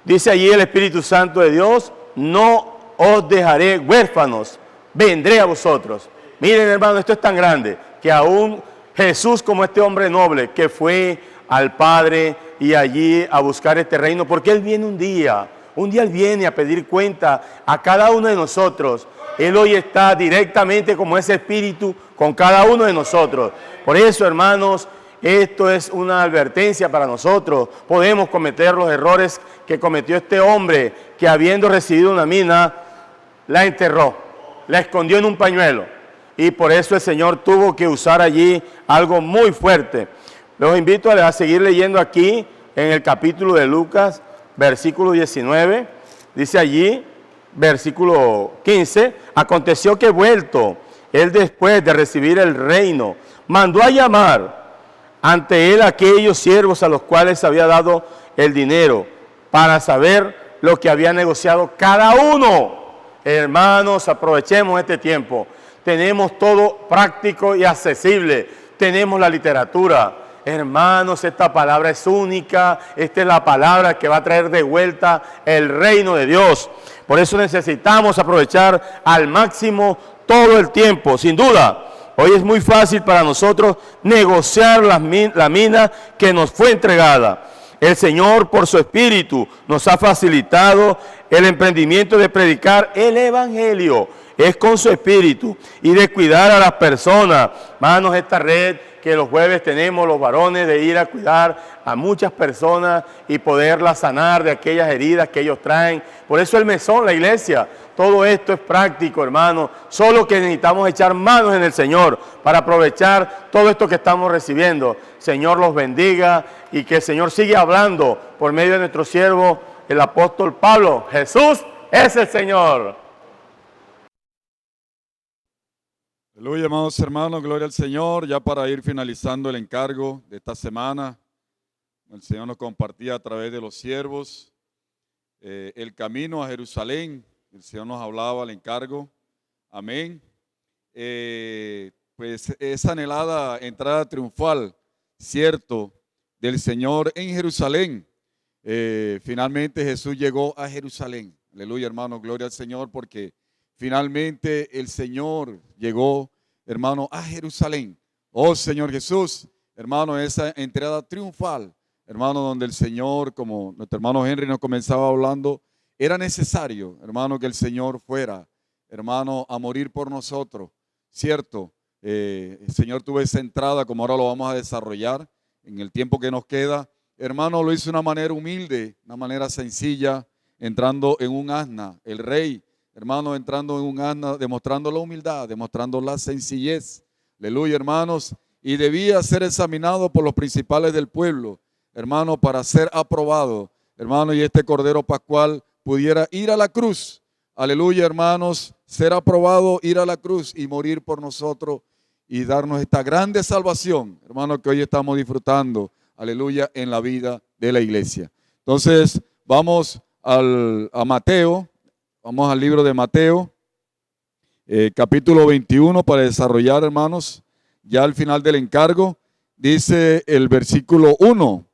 Dice allí el Espíritu Santo de Dios, no os dejaré huérfanos, vendré a vosotros. Miren, hermano, esto es tan grande que aún Jesús, como este hombre noble que fue al Padre y allí a buscar este reino, porque Él viene un día Él viene a pedir cuenta a cada uno de nosotros. Él hoy está directamente como ese Espíritu con cada uno de nosotros. Por eso, hermanos, esto es una advertencia para nosotros. Podemos cometer los errores que cometió este hombre, que habiendo recibido una mina, la enterró, la escondió en un pañuelo. Y por eso el Señor tuvo que usar allí algo muy fuerte. Los invito a seguir leyendo aquí en el capítulo de Lucas, versículo 19. Dice allí, versículo 15, aconteció que vuelto él después de recibir el reino, mandó a llamar ante él a aquellos siervos a los cuales había dado el dinero para saber lo que había negociado cada uno. Hermanos, aprovechemos este tiempo. Tenemos todo práctico y accesible. Tenemos la literatura. Hermanos, esta palabra es única. Esta es la palabra que va a traer de vuelta el reino de Dios. Por eso necesitamos aprovechar al máximo todo el tiempo. Sin duda, hoy es muy fácil para nosotros negociar la mina que nos fue entregada. El Señor, por su Espíritu, nos ha facilitado el emprendimiento de predicar el Evangelio. Es con su Espíritu y de cuidar a las personas. Hermanos, esta red que los jueves tenemos los varones de ir a cuidar a muchas personas y poderlas sanar de aquellas heridas que ellos traen. Por eso el mesón, la iglesia, todo esto es práctico, hermano. Solo que necesitamos echar manos en el Señor para aprovechar todo esto que estamos recibiendo. Señor los bendiga y que el Señor siga hablando por medio de nuestro siervo, el apóstol Pablo. Jesús es el Señor. Aleluya, amados hermanos, gloria al Señor. Ya para ir finalizando el encargo de esta semana, el Señor nos compartía a través de los siervos el camino a Jerusalén. El Señor nos hablaba el encargo. Amén. Pues esa anhelada entrada triunfal, cierto, del Señor en Jerusalén. Finalmente Jesús llegó a Jerusalén. Aleluya, hermano, gloria al Señor, porque finalmente el Señor llegó, hermano, a Jerusalén. Oh Señor Jesús, hermano, esa entrada triunfal, hermano, donde el Señor, como nuestro hermano Henry nos comenzaba hablando, era necesario, hermano, que el Señor fuera, hermano, a morir por nosotros. Cierto, el Señor tuvo esa entrada, como ahora lo vamos a desarrollar en el tiempo que nos queda. Hermano, lo hizo de una manera humilde, una manera sencilla, entrando en un asna, el rey, hermano, entrando en un asna, demostrando la humildad, demostrando la sencillez. Aleluya, hermanos. Y debía ser examinado por los principales del pueblo, hermano, para ser aprobado, hermano, y este Cordero Pascual pudiera ir a la cruz. Aleluya, hermanos, ser aprobado, ir a la cruz y morir por nosotros y darnos esta grande salvación, hermano, que hoy estamos disfrutando, aleluya, en la vida de la iglesia. Entonces, vamos a Mateo. Vamos al libro de Mateo, capítulo 21, para desarrollar, hermanos, ya al final del encargo. Dice el versículo 1,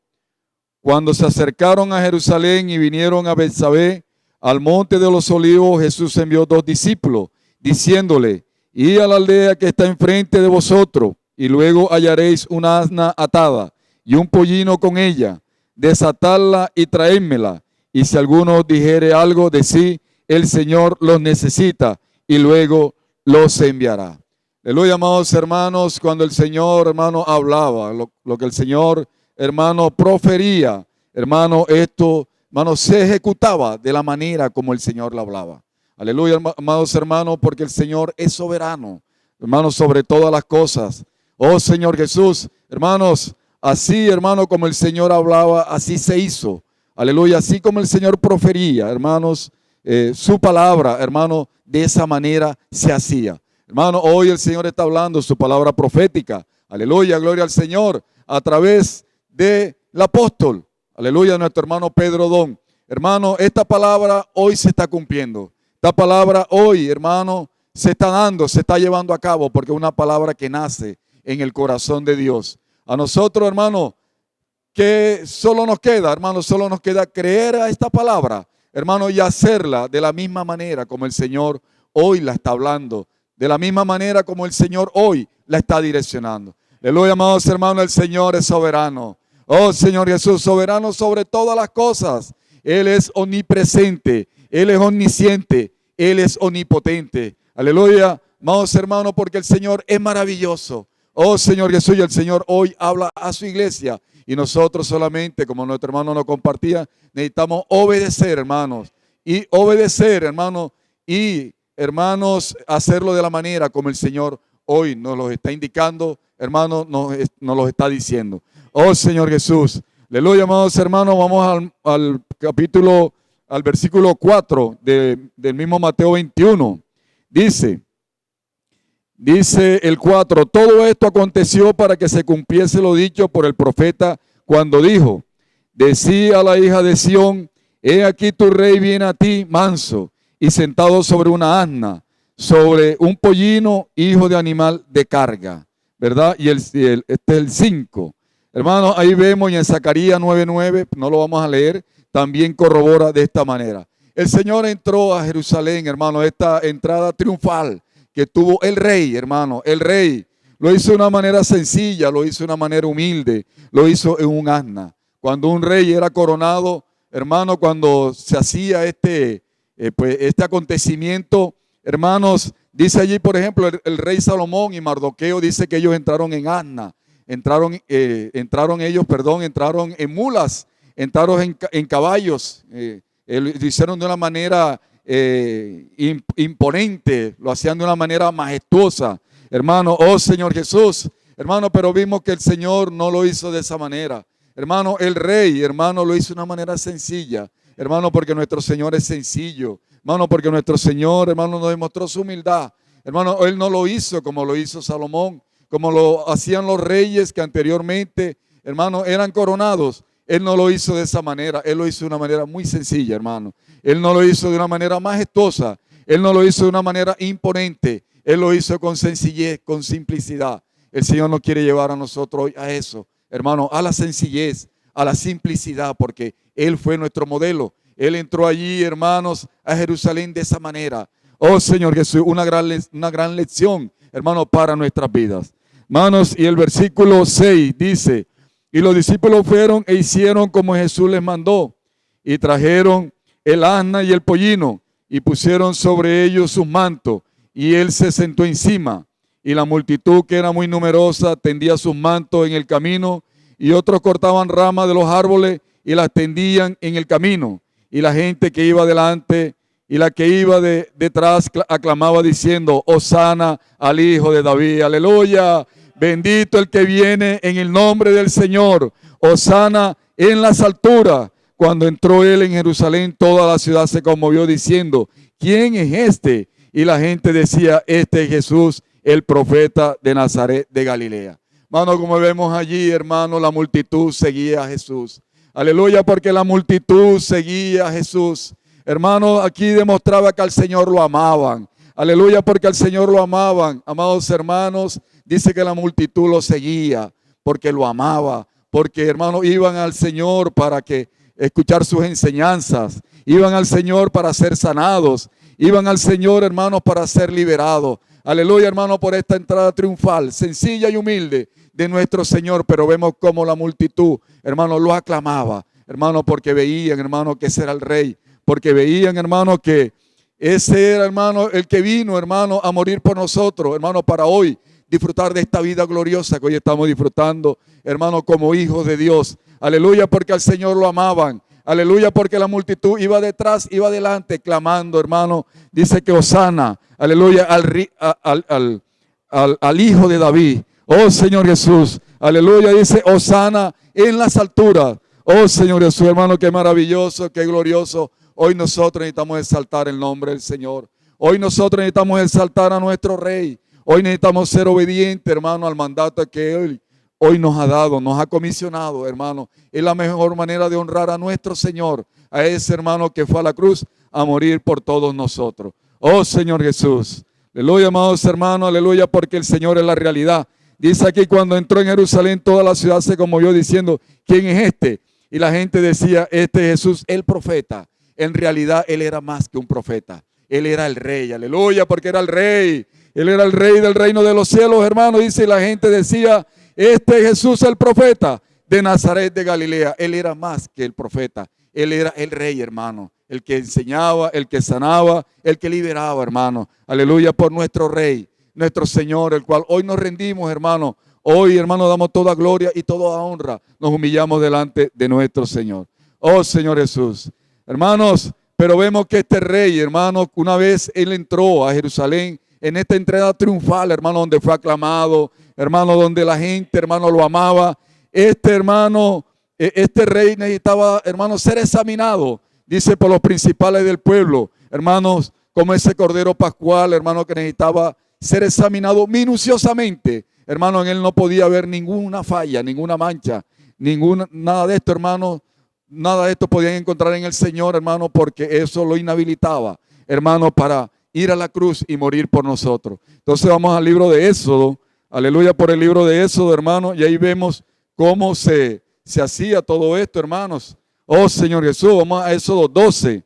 cuando se acercaron a Jerusalén y vinieron a Betsabé, al monte de los olivos, Jesús envió 2 discípulos, diciéndole, id a la aldea que está enfrente de vosotros, y luego hallaréis una asna atada y un pollino con ella, desatadla y traédmela, y si alguno dijere algo de sí, el Señor los necesita y luego los enviará. Aleluya, amados hermanos, cuando el Señor, hermano, hablaba, lo que el Señor, hermano, profería, hermano, esto, hermano, se ejecutaba de la manera como el Señor le hablaba. Aleluya, amados hermanos, porque el Señor es soberano, hermanos, sobre todas las cosas. Oh Señor Jesús, hermanos, así, hermano, como el Señor hablaba, así se hizo. Aleluya, así como el Señor profería, hermanos, su palabra, hermano, de esa manera se hacía. Hermano, hoy el Señor está hablando su palabra profética. Aleluya, gloria al Señor, a través del apóstol. Aleluya, nuestro hermano Pedro Don. Hermano, esta palabra hoy se está cumpliendo. Esta palabra hoy, hermano, se está dando, se está llevando a cabo, porque es una palabra que nace en el corazón de Dios. A nosotros, hermano, que solo nos queda, hermano, solo nos queda creer a esta palabra, hermano, y hacerla de la misma manera como el Señor hoy la está hablando, de la misma manera como el Señor hoy la está direccionando. Aleluya, amados hermanos, el Señor es soberano. Oh Señor Jesús, soberano sobre todas las cosas. Él es omnipresente, Él es omnisciente, Él es omnipotente. Aleluya, amados hermanos, porque el Señor es maravilloso. Oh Señor Jesús, y el Señor hoy habla a su iglesia. Y nosotros solamente, como nuestro hermano nos compartía, necesitamos obedecer, hermanos. Y obedecer, hermanos. Y, hermanos, hacerlo de la manera como el Señor hoy nos lo está indicando, hermanos, nos lo está diciendo. Oh Señor Jesús. Aleluya, amados hermanos. Vamos al capítulo, al versículo 4 del mismo Mateo 21. Dice el 4, todo esto aconteció para que se cumpliese lo dicho por el profeta cuando dijo, decía a la hija de Sión, he aquí tu rey viene a ti manso y sentado sobre una asna, sobre un pollino, hijo de animal de carga, ¿verdad? Y este es el 5. Hermanos, ahí vemos y en Zacarías 9:9, no lo vamos a leer, también corrobora de esta manera. El Señor entró a Jerusalén, hermano, esta entrada triunfal que tuvo el rey, hermano, el rey. Lo hizo de una manera sencilla, lo hizo de una manera humilde, lo hizo en un asna. Cuando un rey era coronado, hermano, cuando se hacía este acontecimiento, hermanos, dice allí, por ejemplo, el rey Salomón y Mardoqueo dice que ellos entraron en asna. entraron en mulas, entraron en caballos, lo hicieron de una manera imponente, lo hacían de una manera majestuosa, hermano, oh Señor Jesús, hermano, pero vimos que el Señor no lo hizo de esa manera, hermano, el rey, hermano, lo hizo de una manera sencilla, hermano, porque nuestro Señor es sencillo, hermano, porque nuestro Señor, hermano, nos demostró su humildad, hermano, Él no lo hizo como lo hizo Salomón, como lo hacían los reyes que anteriormente, hermano, eran coronados. Él no lo hizo de esa manera, Él lo hizo de una manera muy sencilla, hermano. Él no lo hizo de una manera majestuosa, Él no lo hizo de una manera imponente, Él lo hizo con sencillez, con simplicidad. El Señor nos quiere llevar a nosotros hoy a eso, hermano, a la sencillez, a la simplicidad, porque Él fue nuestro modelo. Él entró allí, hermanos, a Jerusalén de esa manera. Oh Señor Jesús, una gran lección, hermano, para nuestras vidas. Hermanos, y el versículo 6 dice, y los discípulos fueron e hicieron como Jesús les mandó, y trajeron el asna y el pollino, y pusieron sobre ellos sus mantos, y él se sentó encima, y la multitud, que era muy numerosa, tendía sus mantos en el camino, y otros cortaban ramas de los árboles y las tendían en el camino, y la gente que iba delante y la que iba detrás aclamaba diciendo, Hosana al Hijo de David, aleluya, bendito el que viene en el nombre del Señor, Hosana en las alturas. Cuando entró él en Jerusalén, toda la ciudad se conmovió diciendo, ¿quién es este? Y la gente decía, este es Jesús, el profeta de Nazaret de Galilea. Hermano, como vemos allí, hermano, la multitud seguía a Jesús. Aleluya, porque la multitud seguía a Jesús. Hermano, aquí demostraba que al Señor lo amaban. Aleluya, porque al Señor lo amaban. Amados hermanos, dice que la multitud lo seguía porque lo amaba. Porque, hermano, iban al Señor para escuchar sus enseñanzas. Iban al Señor para ser sanados. Iban al Señor, hermanos, para ser liberados. Aleluya, hermano, por esta entrada triunfal, sencilla y humilde de nuestro Señor. Pero vemos cómo la multitud, hermano, lo aclamaba. Hermano, porque veían, hermano, que ese era el Rey. Porque veían, hermano, que ese era, hermano, el que vino, hermano, a morir por nosotros, hermano, para hoy disfrutar de esta vida gloriosa que hoy estamos disfrutando, hermano, como hijos de Dios. Aleluya, porque al Señor lo amaban. Aleluya, porque la multitud iba detrás, iba adelante, clamando, hermano. Dice que Hosana, aleluya, al Hijo de David. Oh Señor Jesús, aleluya, dice Hosana en las alturas. Oh Señor Jesús, hermano, qué maravilloso, qué glorioso. Hoy nosotros necesitamos exaltar el nombre del Señor. Hoy nosotros necesitamos exaltar a nuestro Rey. Hoy necesitamos ser obedientes, hermano, al mandato que Él hoy nos ha dado, nos ha comisionado, hermano. Es la mejor manera de honrar a nuestro Señor, a ese hermano que fue a la cruz a morir por todos nosotros. Oh Señor Jesús. Aleluya, amados hermanos, aleluya, porque el Señor es la realidad. Dice aquí, cuando entró en Jerusalén, toda la ciudad se conmovió diciendo, ¿quién es este? Y la gente decía, este es Jesús, el profeta. En realidad, Él era más que un profeta. Él era el Rey, aleluya, porque era el Rey. Él era el Rey del reino de los cielos, hermano. Dice, y la gente decía, este es Jesús, el profeta de Nazaret de Galilea. Él era más que el profeta. Él era el Rey, hermano. El que enseñaba, el que sanaba, el que liberaba, hermano. Aleluya, por nuestro Rey, nuestro Señor, el cual hoy nos rendimos, hermano. Hoy, hermano, damos toda gloria y toda honra. Nos humillamos delante de nuestro Señor. Oh, Señor Jesús. Hermanos, pero vemos que este Rey, hermano, una vez Él entró a Jerusalén en esta entrada triunfal, hermano, donde fue aclamado, hermano, donde la gente, hermano, lo amaba. Este Rey necesitaba, hermano, ser examinado, dice, por los principales del pueblo, hermanos, como ese Cordero Pascual, hermano, que necesitaba ser examinado minuciosamente. Hermano, en Él no podía haber ninguna falla, ninguna mancha, nada de esto, hermano. Nada de esto podían encontrar en el Señor, hermano, porque eso lo inhabilitaba, hermano, para ir a la cruz y morir por nosotros. Entonces vamos al libro de Éxodo, aleluya, por el libro de Éxodo, hermano, y ahí vemos cómo se hacía todo esto, hermanos. Oh Señor Jesús, vamos a Éxodo 12,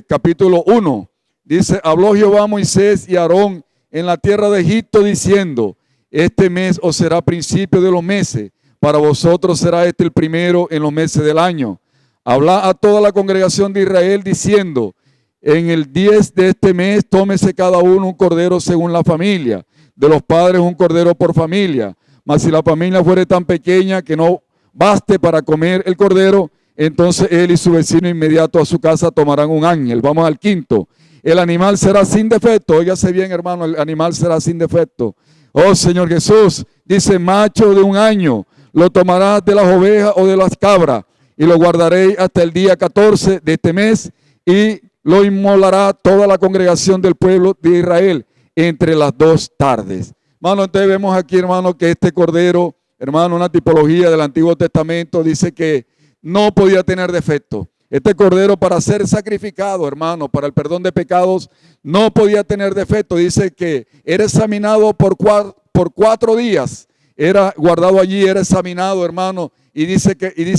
capítulo 1. Dice, habló Jehová a Moisés y a Aarón en la tierra de Egipto diciendo, este mes os será principio de los meses, para vosotros será este el primero en los meses del año. Habla a toda la congregación de Israel diciendo, en el 10 de este mes tómese cada uno un cordero según la familia, de los padres un cordero por familia, Mas si la familia fuere tan pequeña que no baste para comer el cordero, entonces él y su vecino inmediato a su casa tomarán un ángel. Vamos al quinto. El animal será sin defecto. Óigase bien, hermano, el animal será sin defecto. Oh Señor Jesús, dice macho de 1 año, lo tomarás de las ovejas o de las cabras y lo guardaréis hasta el día 14 de este mes y lo inmolará toda la congregación del pueblo de Israel entre las 2 tardes. Hermano, entonces vemos aquí, hermano, que este cordero, hermano, una tipología del Antiguo Testamento, dice que no podía tener defecto. Este cordero para ser sacrificado, hermano, para el perdón de pecados, no podía tener defecto. Dice que era examinado por 4 días. Era guardado allí, era examinado, hermano. Y dice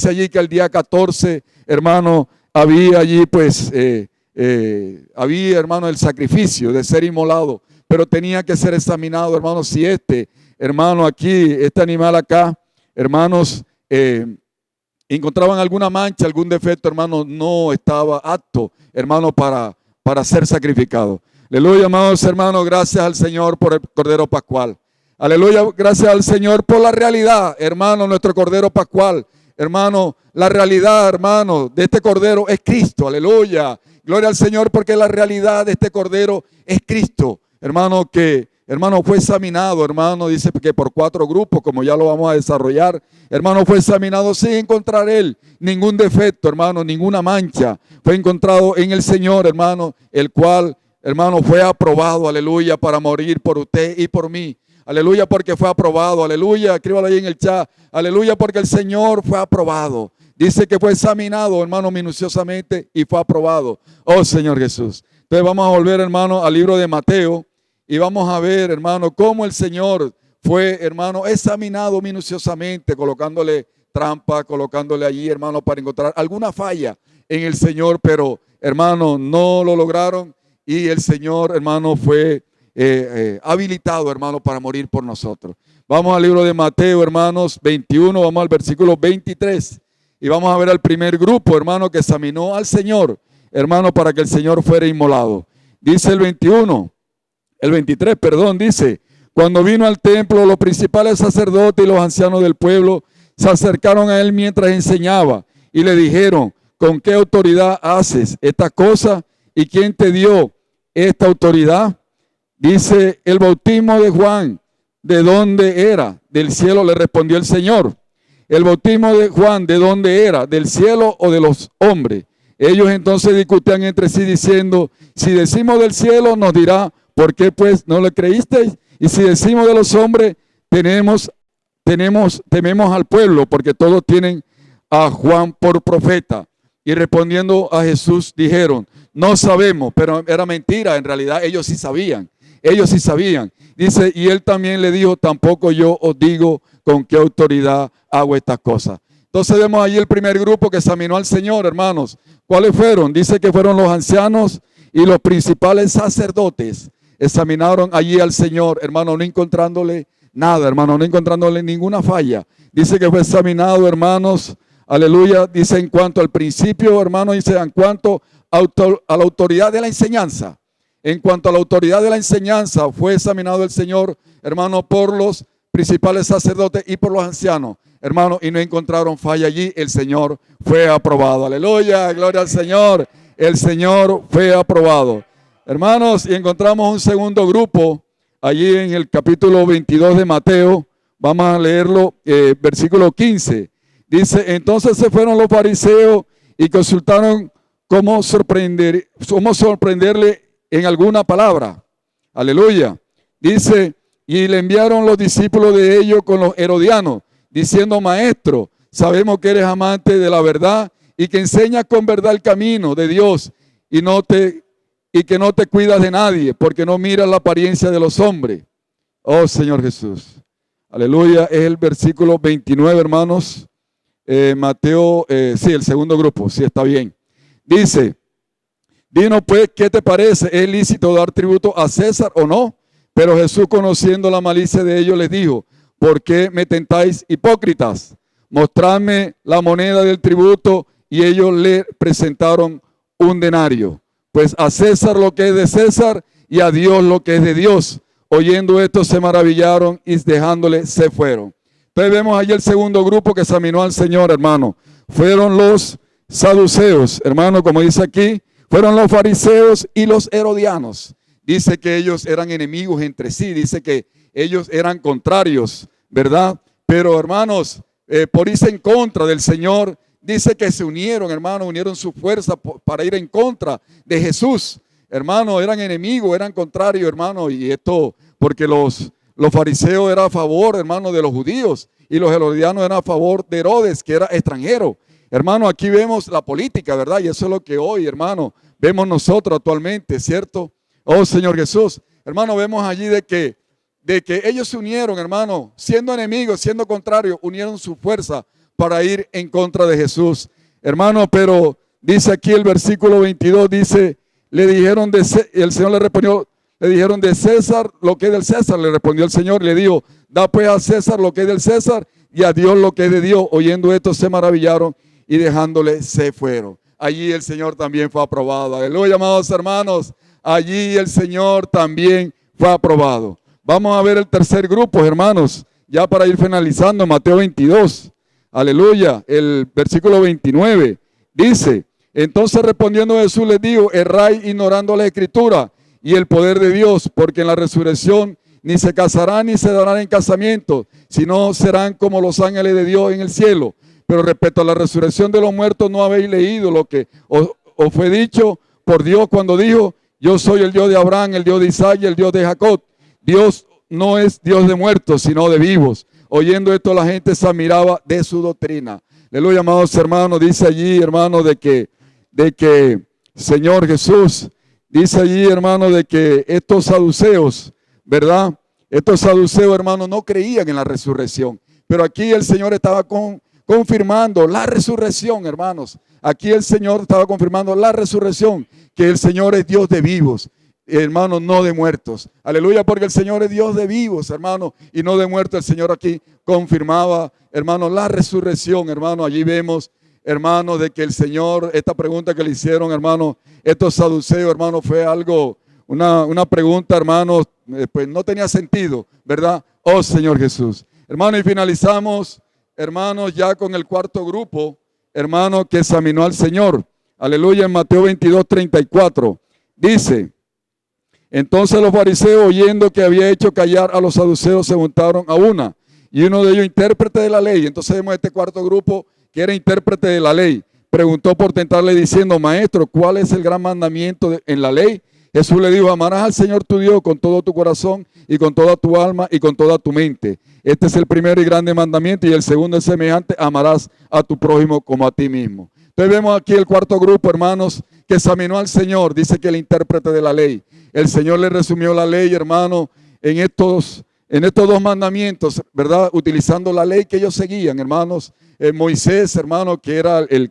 allí que el día 14, hermano, había allí pues, había, hermano, el sacrificio de ser inmolado. Pero tenía que ser examinado, hermano, si hermano, aquí, este animal acá, hermanos, encontraban alguna mancha, algún defecto, hermano, no estaba apto, hermano, para ser sacrificado. Aleluya, amados hermanos, gracias al Señor por el Cordero Pascual. Aleluya, gracias al Señor por la realidad, hermano, nuestro Cordero Pascual. Hermano, la realidad, hermano, de este Cordero es Cristo. Aleluya, gloria al Señor porque la realidad de este Cordero es Cristo. Hermano, que hermano fue examinado, hermano, dice que por 4 grupos, como ya lo vamos a desarrollar. Hermano, fue examinado sin encontrar él ningún defecto, hermano, ninguna mancha. Fue encontrado en el Señor, hermano, el cual, hermano, fue aprobado, aleluya, para morir por usted y por mí. Aleluya, porque fue aprobado, aleluya, escríbalo ahí en el chat. Aleluya, porque el Señor fue aprobado. Dice que fue examinado, hermano, minuciosamente y fue aprobado. Oh, Señor Jesús. Entonces vamos a volver, hermano, al libro de Mateo. Y vamos a ver, hermano, cómo el Señor fue, hermano, examinado minuciosamente, colocándole trampa, colocándole allí, hermano, para encontrar alguna falla en el Señor, pero, hermano, no lo lograron y el Señor, hermano, fue habilitado, hermano, para morir por nosotros. Vamos al libro de Mateo, hermanos, 21, vamos al versículo 23 y vamos a ver al primer grupo, hermano, que examinó al Señor, hermano, para que el Señor fuera inmolado. Dice el 23, perdón, dice, cuando vino al templo, los principales sacerdotes y los ancianos del pueblo se acercaron a él mientras enseñaba y le dijeron, ¿con qué autoridad haces esta cosa y quién te dio esta autoridad? Dice, el bautismo de Juan, ¿de dónde era? Del cielo, le respondió el Señor. El bautismo de Juan, ¿de dónde era? ¿Del cielo o de los hombres? Ellos entonces discutían entre sí diciendo, si decimos del cielo nos dirá, ¿por qué pues no le creísteis? Y si decimos de los hombres, tememos al pueblo, porque todos tienen a Juan por profeta. Y respondiendo a Jesús dijeron, no sabemos, pero era mentira, en realidad ellos sí sabían. Dice, y él también le dijo, tampoco yo os digo con qué autoridad hago estas cosas. Entonces vemos allí el primer grupo que examinó al Señor, hermanos. ¿Cuáles fueron? Dice que fueron los ancianos y los principales sacerdotes. Examinaron allí al Señor, hermano, no encontrándole nada, hermano, no encontrándole ninguna falla. Dice que fue examinado, hermanos, aleluya, dice en cuanto al principio, hermano, dice en cuanto a la autoridad de la enseñanza. En cuanto a la autoridad de la enseñanza, fue examinado el Señor, hermano, por los principales sacerdotes y por los ancianos, hermano, y no encontraron falla allí. El Señor fue aprobado. Aleluya, gloria al Señor. El Señor fue aprobado. Hermanos, y encontramos un segundo grupo allí en el capítulo 22 de Mateo. Vamos a leerlo, versículo 15. Dice, entonces se fueron los fariseos y consultaron cómo sorprenderle en alguna palabra. Aleluya. Dice, y le enviaron los discípulos de ellos con los herodianos, diciendo, maestro, sabemos que eres amante de la verdad y que enseñas con verdad el camino de Dios y que no te cuidas de nadie, porque no miras la apariencia de los hombres. Oh Señor Jesús. Aleluya. Es el versículo 29, hermanos. Mateo, sí, el segundo grupo, sí, está bien. Dice, dinos pues, ¿qué te parece? ¿Es lícito dar tributo a César o no? Pero Jesús, conociendo la malicia de ellos, les dijo, ¿por qué me tentáis hipócritas? Mostradme la moneda del tributo. Y ellos le presentaron un denario. Pues a César lo que es de César y a Dios lo que es de Dios. oyendo esto se maravillaron y dejándole se fueron. Entonces vemos allí el segundo grupo que examinó al Señor, hermano. Fueron los saduceos, hermano, como dice aquí, fueron los fariseos y los herodianos. Dice que ellos eran enemigos entre sí, dice que ellos eran contrarios, ¿verdad? Pero hermanos, por irse en contra del Señor, dice que se unieron, hermano, unieron su fuerza para ir en contra de Jesús. Hermano, eran enemigos, eran contrarios, hermano, y esto porque los fariseos eran a favor, hermano, de los judíos, y los herodianos eran a favor de Herodes, que era extranjero. Hermano, aquí vemos la política, ¿verdad? Y eso es lo que hoy, hermano, vemos nosotros actualmente, ¿cierto? Oh, Señor Jesús. Hermano, vemos allí de que ellos se unieron, hermano, siendo enemigos, siendo contrarios, unieron su fuerza para ir en contra de Jesús. Hermano, pero dice aquí el versículo 22, dice, el Señor le respondió, le dijeron de César lo que es del César, le respondió el Señor, le dijo, da pues a César lo que es del César y a Dios lo que es de Dios. Oyendo esto se maravillaron y dejándole se fueron. Allí el Señor también fue aprobado. Aleluya, amados hermanos, allí el Señor también fue aprobado. Vamos a ver el tercer grupo, hermanos, ya para ir finalizando, Mateo 22. Aleluya, el versículo 29 dice, entonces respondiendo Jesús les dijo, erráis ignorando la Escritura y el poder de Dios, porque en la resurrección ni se casarán ni se darán en casamiento, sino serán como los ángeles de Dios en el cielo. Pero respecto a la resurrección de los muertos, no habéis leído lo que os fue dicho por Dios cuando dijo, yo soy el Dios de Abraham, el Dios de Isaac y el Dios de Jacob. Dios no es Dios de muertos, sino de vivos. Oyendo esto, la gente se admiraba de su doctrina. Aleluya, amados hermanos, dice allí, hermano, de que Señor Jesús, dice allí, hermano, de que estos saduceos, ¿verdad? Estos saduceos, hermano, no creían en la resurrección. Pero aquí el Señor estaba confirmando la resurrección, hermanos. Aquí el Señor estaba confirmando la resurrección, que el Señor es Dios de vivos, hermano, no de muertos. Aleluya, porque el Señor es Dios de vivos, hermano, y no de muertos. El Señor aquí confirmaba, hermano, la resurrección, hermano. Allí vemos, hermano, de que el Señor, esta pregunta que le hicieron, hermano, estos saduceos, hermano, fue algo, una pregunta, hermano, pues no tenía sentido, ¿verdad? Oh, Señor Jesús. Hermano, y finalizamos, hermanos, ya con el cuarto grupo, hermano, que examinó al Señor. Aleluya, en Mateo 22, 34. Dice, entonces los fariseos, oyendo que había hecho callar a los saduceos, se juntaron a una. Y uno de ellos, intérprete de la ley. Entonces vemos este cuarto grupo que era intérprete de la ley. Preguntó por tentarle diciendo, maestro, ¿cuál es el gran mandamiento en la ley? Jesús le dijo, amarás al Señor tu Dios con todo tu corazón y con toda tu alma y con toda tu mente. Este es el primero y grande mandamiento, y el segundo es semejante, amarás a tu prójimo como a ti mismo. Entonces vemos aquí el cuarto grupo, hermanos, que examinó al Señor. Dice que el intérprete de la ley. El Señor le resumió la ley, hermano, en estos dos mandamientos, ¿verdad? Utilizando la ley que ellos seguían, hermanos. Moisés, hermano, que era el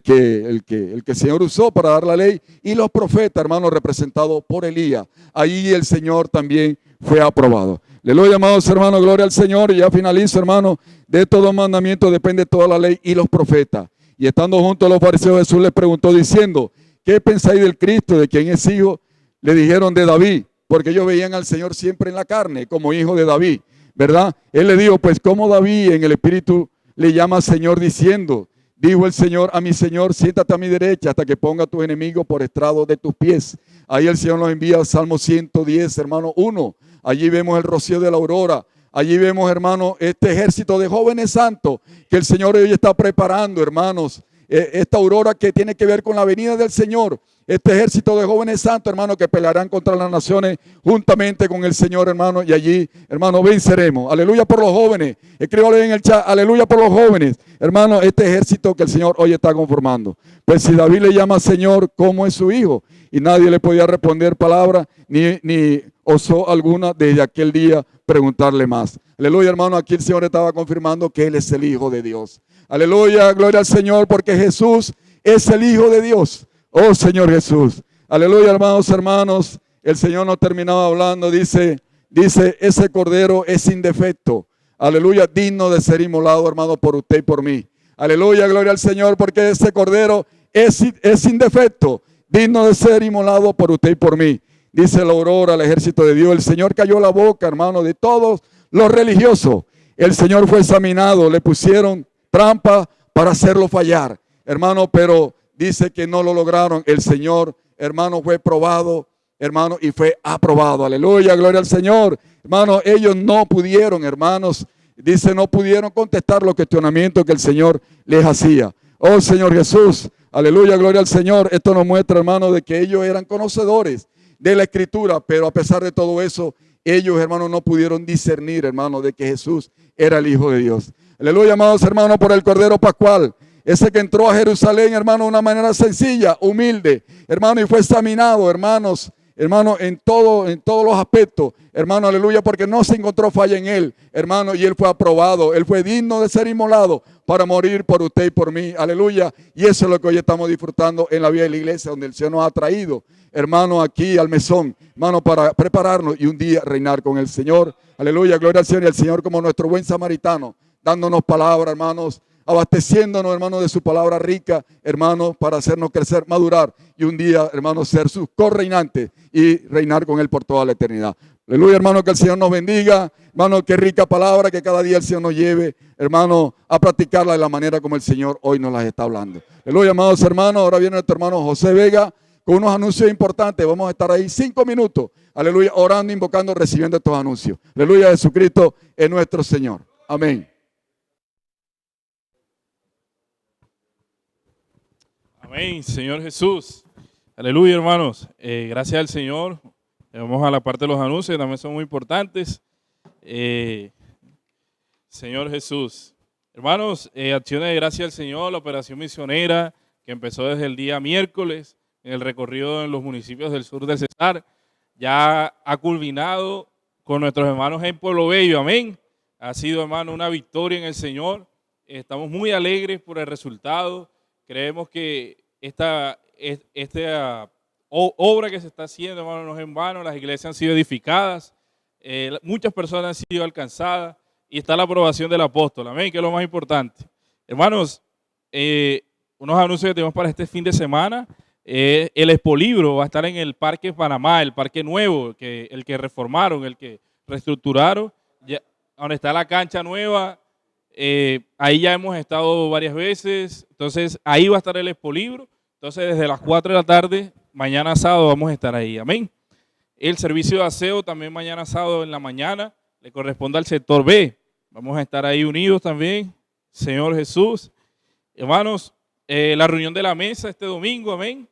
que el Señor usó para dar la ley, y los profetas, hermanos, representados por Elías. Ahí el Señor también fue aprobado. Aleluya, amados hermanos, gloria al Señor. Y ya finalizo, hermano, de estos dos mandamientos depende toda la ley y los profetas. Y estando junto a los fariseos, Jesús les preguntó diciendo, ¿qué pensáis del Cristo, de quien es hijo? Le dijeron de David, porque ellos veían al Señor siempre en la carne, como hijo de David, ¿verdad? Él le dijo, pues como David en el Espíritu le llama Señor diciendo, dijo el Señor a mi Señor, siéntate a mi derecha hasta que ponga a tus enemigos por estrado de tus pies. Ahí el Señor nos envía al Salmo 110, hermano, 1. Allí vemos el rocío de la aurora. Allí vemos, hermano, este ejército de jóvenes santos que el Señor hoy está preparando, hermanos. Esta aurora que tiene que ver con la venida del Señor. Este ejército de jóvenes santos, hermano, que pelearán contra las naciones juntamente con el Señor, hermano. Y allí, hermano, venceremos. Aleluya por los jóvenes. Escríbalo en el chat. Aleluya por los jóvenes. Hermano, este ejército que el Señor hoy está conformando. Pues si David le llama Señor, ¿cómo es su hijo? Y nadie le podía responder palabra, ni osó alguna desde aquel día preguntarle más. Aleluya, hermano. Aquí el Señor estaba confirmando que Él es el Hijo de Dios. Aleluya, gloria al Señor, porque Jesús es el Hijo de Dios. Oh, Señor Jesús. Aleluya, hermanos. El Señor nos terminaba hablando, dice, ese cordero es sin defecto. Aleluya, digno de ser inmolado, hermano, por usted y por mí. Aleluya, gloria al Señor, porque ese cordero es sin defecto, digno de ser inmolado por usted y por mí. dice la aurora, el ejército de Dios. El Señor cayó la boca, hermano, de todos los religiosos. El Señor fue examinado, le pusieron trampa para hacerlo fallar, hermano, pero dice que no lo lograron. El Señor, hermano, fue probado, hermano, y fue aprobado. Aleluya, gloria al Señor. Hermano, ellos no pudieron, hermanos, dice, no pudieron contestar los cuestionamientos que el Señor les hacía. Oh Señor Jesús, aleluya, gloria al Señor. Esto nos muestra, hermano, de que ellos eran conocedores de la Escritura, pero a pesar de todo eso, ellos, hermanos, no pudieron discernir, hermano, de que Jesús era el Hijo de Dios. Aleluya, amados hermanos, por el Cordero Pascual, ese que entró a Jerusalén, hermano, de una manera sencilla, humilde, hermano, y fue examinado, hermanos, en todos los aspectos, hermano, aleluya, porque no se encontró falla en él, hermano, y él fue aprobado, él fue digno de ser inmolado para morir por usted y por mí, aleluya, y eso es lo que hoy estamos disfrutando en la vida de la iglesia, donde el Señor nos ha traído, hermano, aquí al mesón, hermano, para prepararnos y un día reinar con el Señor, aleluya, gloria al Señor, y al Señor como nuestro buen samaritano, dándonos palabra, hermanos, abasteciéndonos, hermanos, de su palabra rica, hermanos, para hacernos crecer, madurar y un día, hermanos, ser sus correinantes y reinar con Él por toda la eternidad. Aleluya, hermano, que el Señor nos bendiga, hermano, qué rica palabra, que cada día el Señor nos lleve, hermano, a practicarla de la manera como el Señor hoy nos las está hablando. Aleluya, amados hermanos, ahora viene nuestro hermano José Vega con unos anuncios importantes. Vamos a estar ahí 5 minutos, aleluya, orando, invocando, recibiendo estos anuncios. Aleluya, Jesucristo es nuestro Señor. Amén. Amén, Señor Jesús. Aleluya, hermanos. Gracias al Señor. Vamos a la parte de los anuncios, que también son muy importantes. Señor Jesús. Hermanos, acciones de gracia al Señor, la operación misionera que empezó desde el día miércoles en el recorrido en los municipios del sur de Cesar, ya ha culminado con nuestros hermanos en Pueblo Bello. Amén. Ha sido, hermano, una victoria en el Señor. Estamos muy alegres por el resultado. Creemos que esta obra que se está haciendo, hermano, no es en vano. Las iglesias han sido edificadas, muchas personas han sido alcanzadas y está la aprobación del apóstol. Amén, que es lo más importante. Hermanos, unos anuncios que tenemos para este fin de semana. El Expolibro va a estar en el Parque Panamá, el parque nuevo, el que reformaron, el que reestructuraron, ya, donde está la cancha nueva. Ahí ya hemos estado varias veces, entonces ahí va a estar el Expolibro. Entonces desde las 4 de la tarde, mañana sábado, vamos a estar ahí, amén. El servicio de aseo también mañana sábado en la mañana le corresponde al sector B. Vamos a estar ahí unidos también, Señor Jesús. Hermanos, la reunión de la mesa este domingo, amén.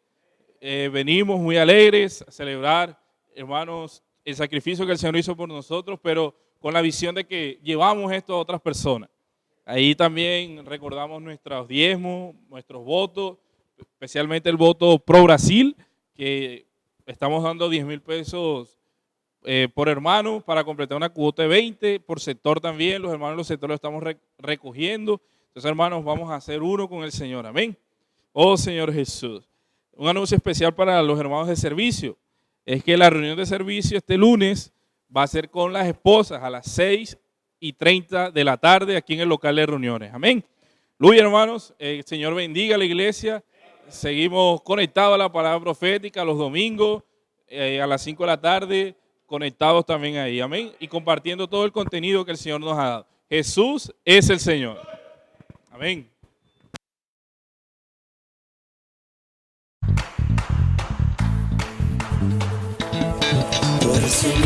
Venimos muy alegres a celebrar, hermanos, el sacrificio que el Señor hizo por nosotros, pero con la visión de que llevamos esto a otras personas. Ahí también recordamos nuestros diezmos, nuestros votos, especialmente el voto pro Brasil, que estamos dando 10,000 pesos por hermano para completar una cuota de 20, por sector también, los hermanos de los sectores lo estamos recogiendo. Entonces, hermanos, vamos a hacer uno con el Señor, amén. Oh Señor Jesús. Un anuncio especial para los hermanos de servicio, es que la reunión de servicio este lunes va a ser con las esposas a las 6:30 de la tarde aquí en el local de reuniones. Amén. Aleluya, hermanos. El Señor bendiga a la iglesia. Seguimos conectados a la palabra profética los domingos a las 5 de la tarde, conectados también ahí. Amén. Y compartiendo todo el contenido que el Señor nos ha dado. Jesús es el Señor. Amén. Tú eres el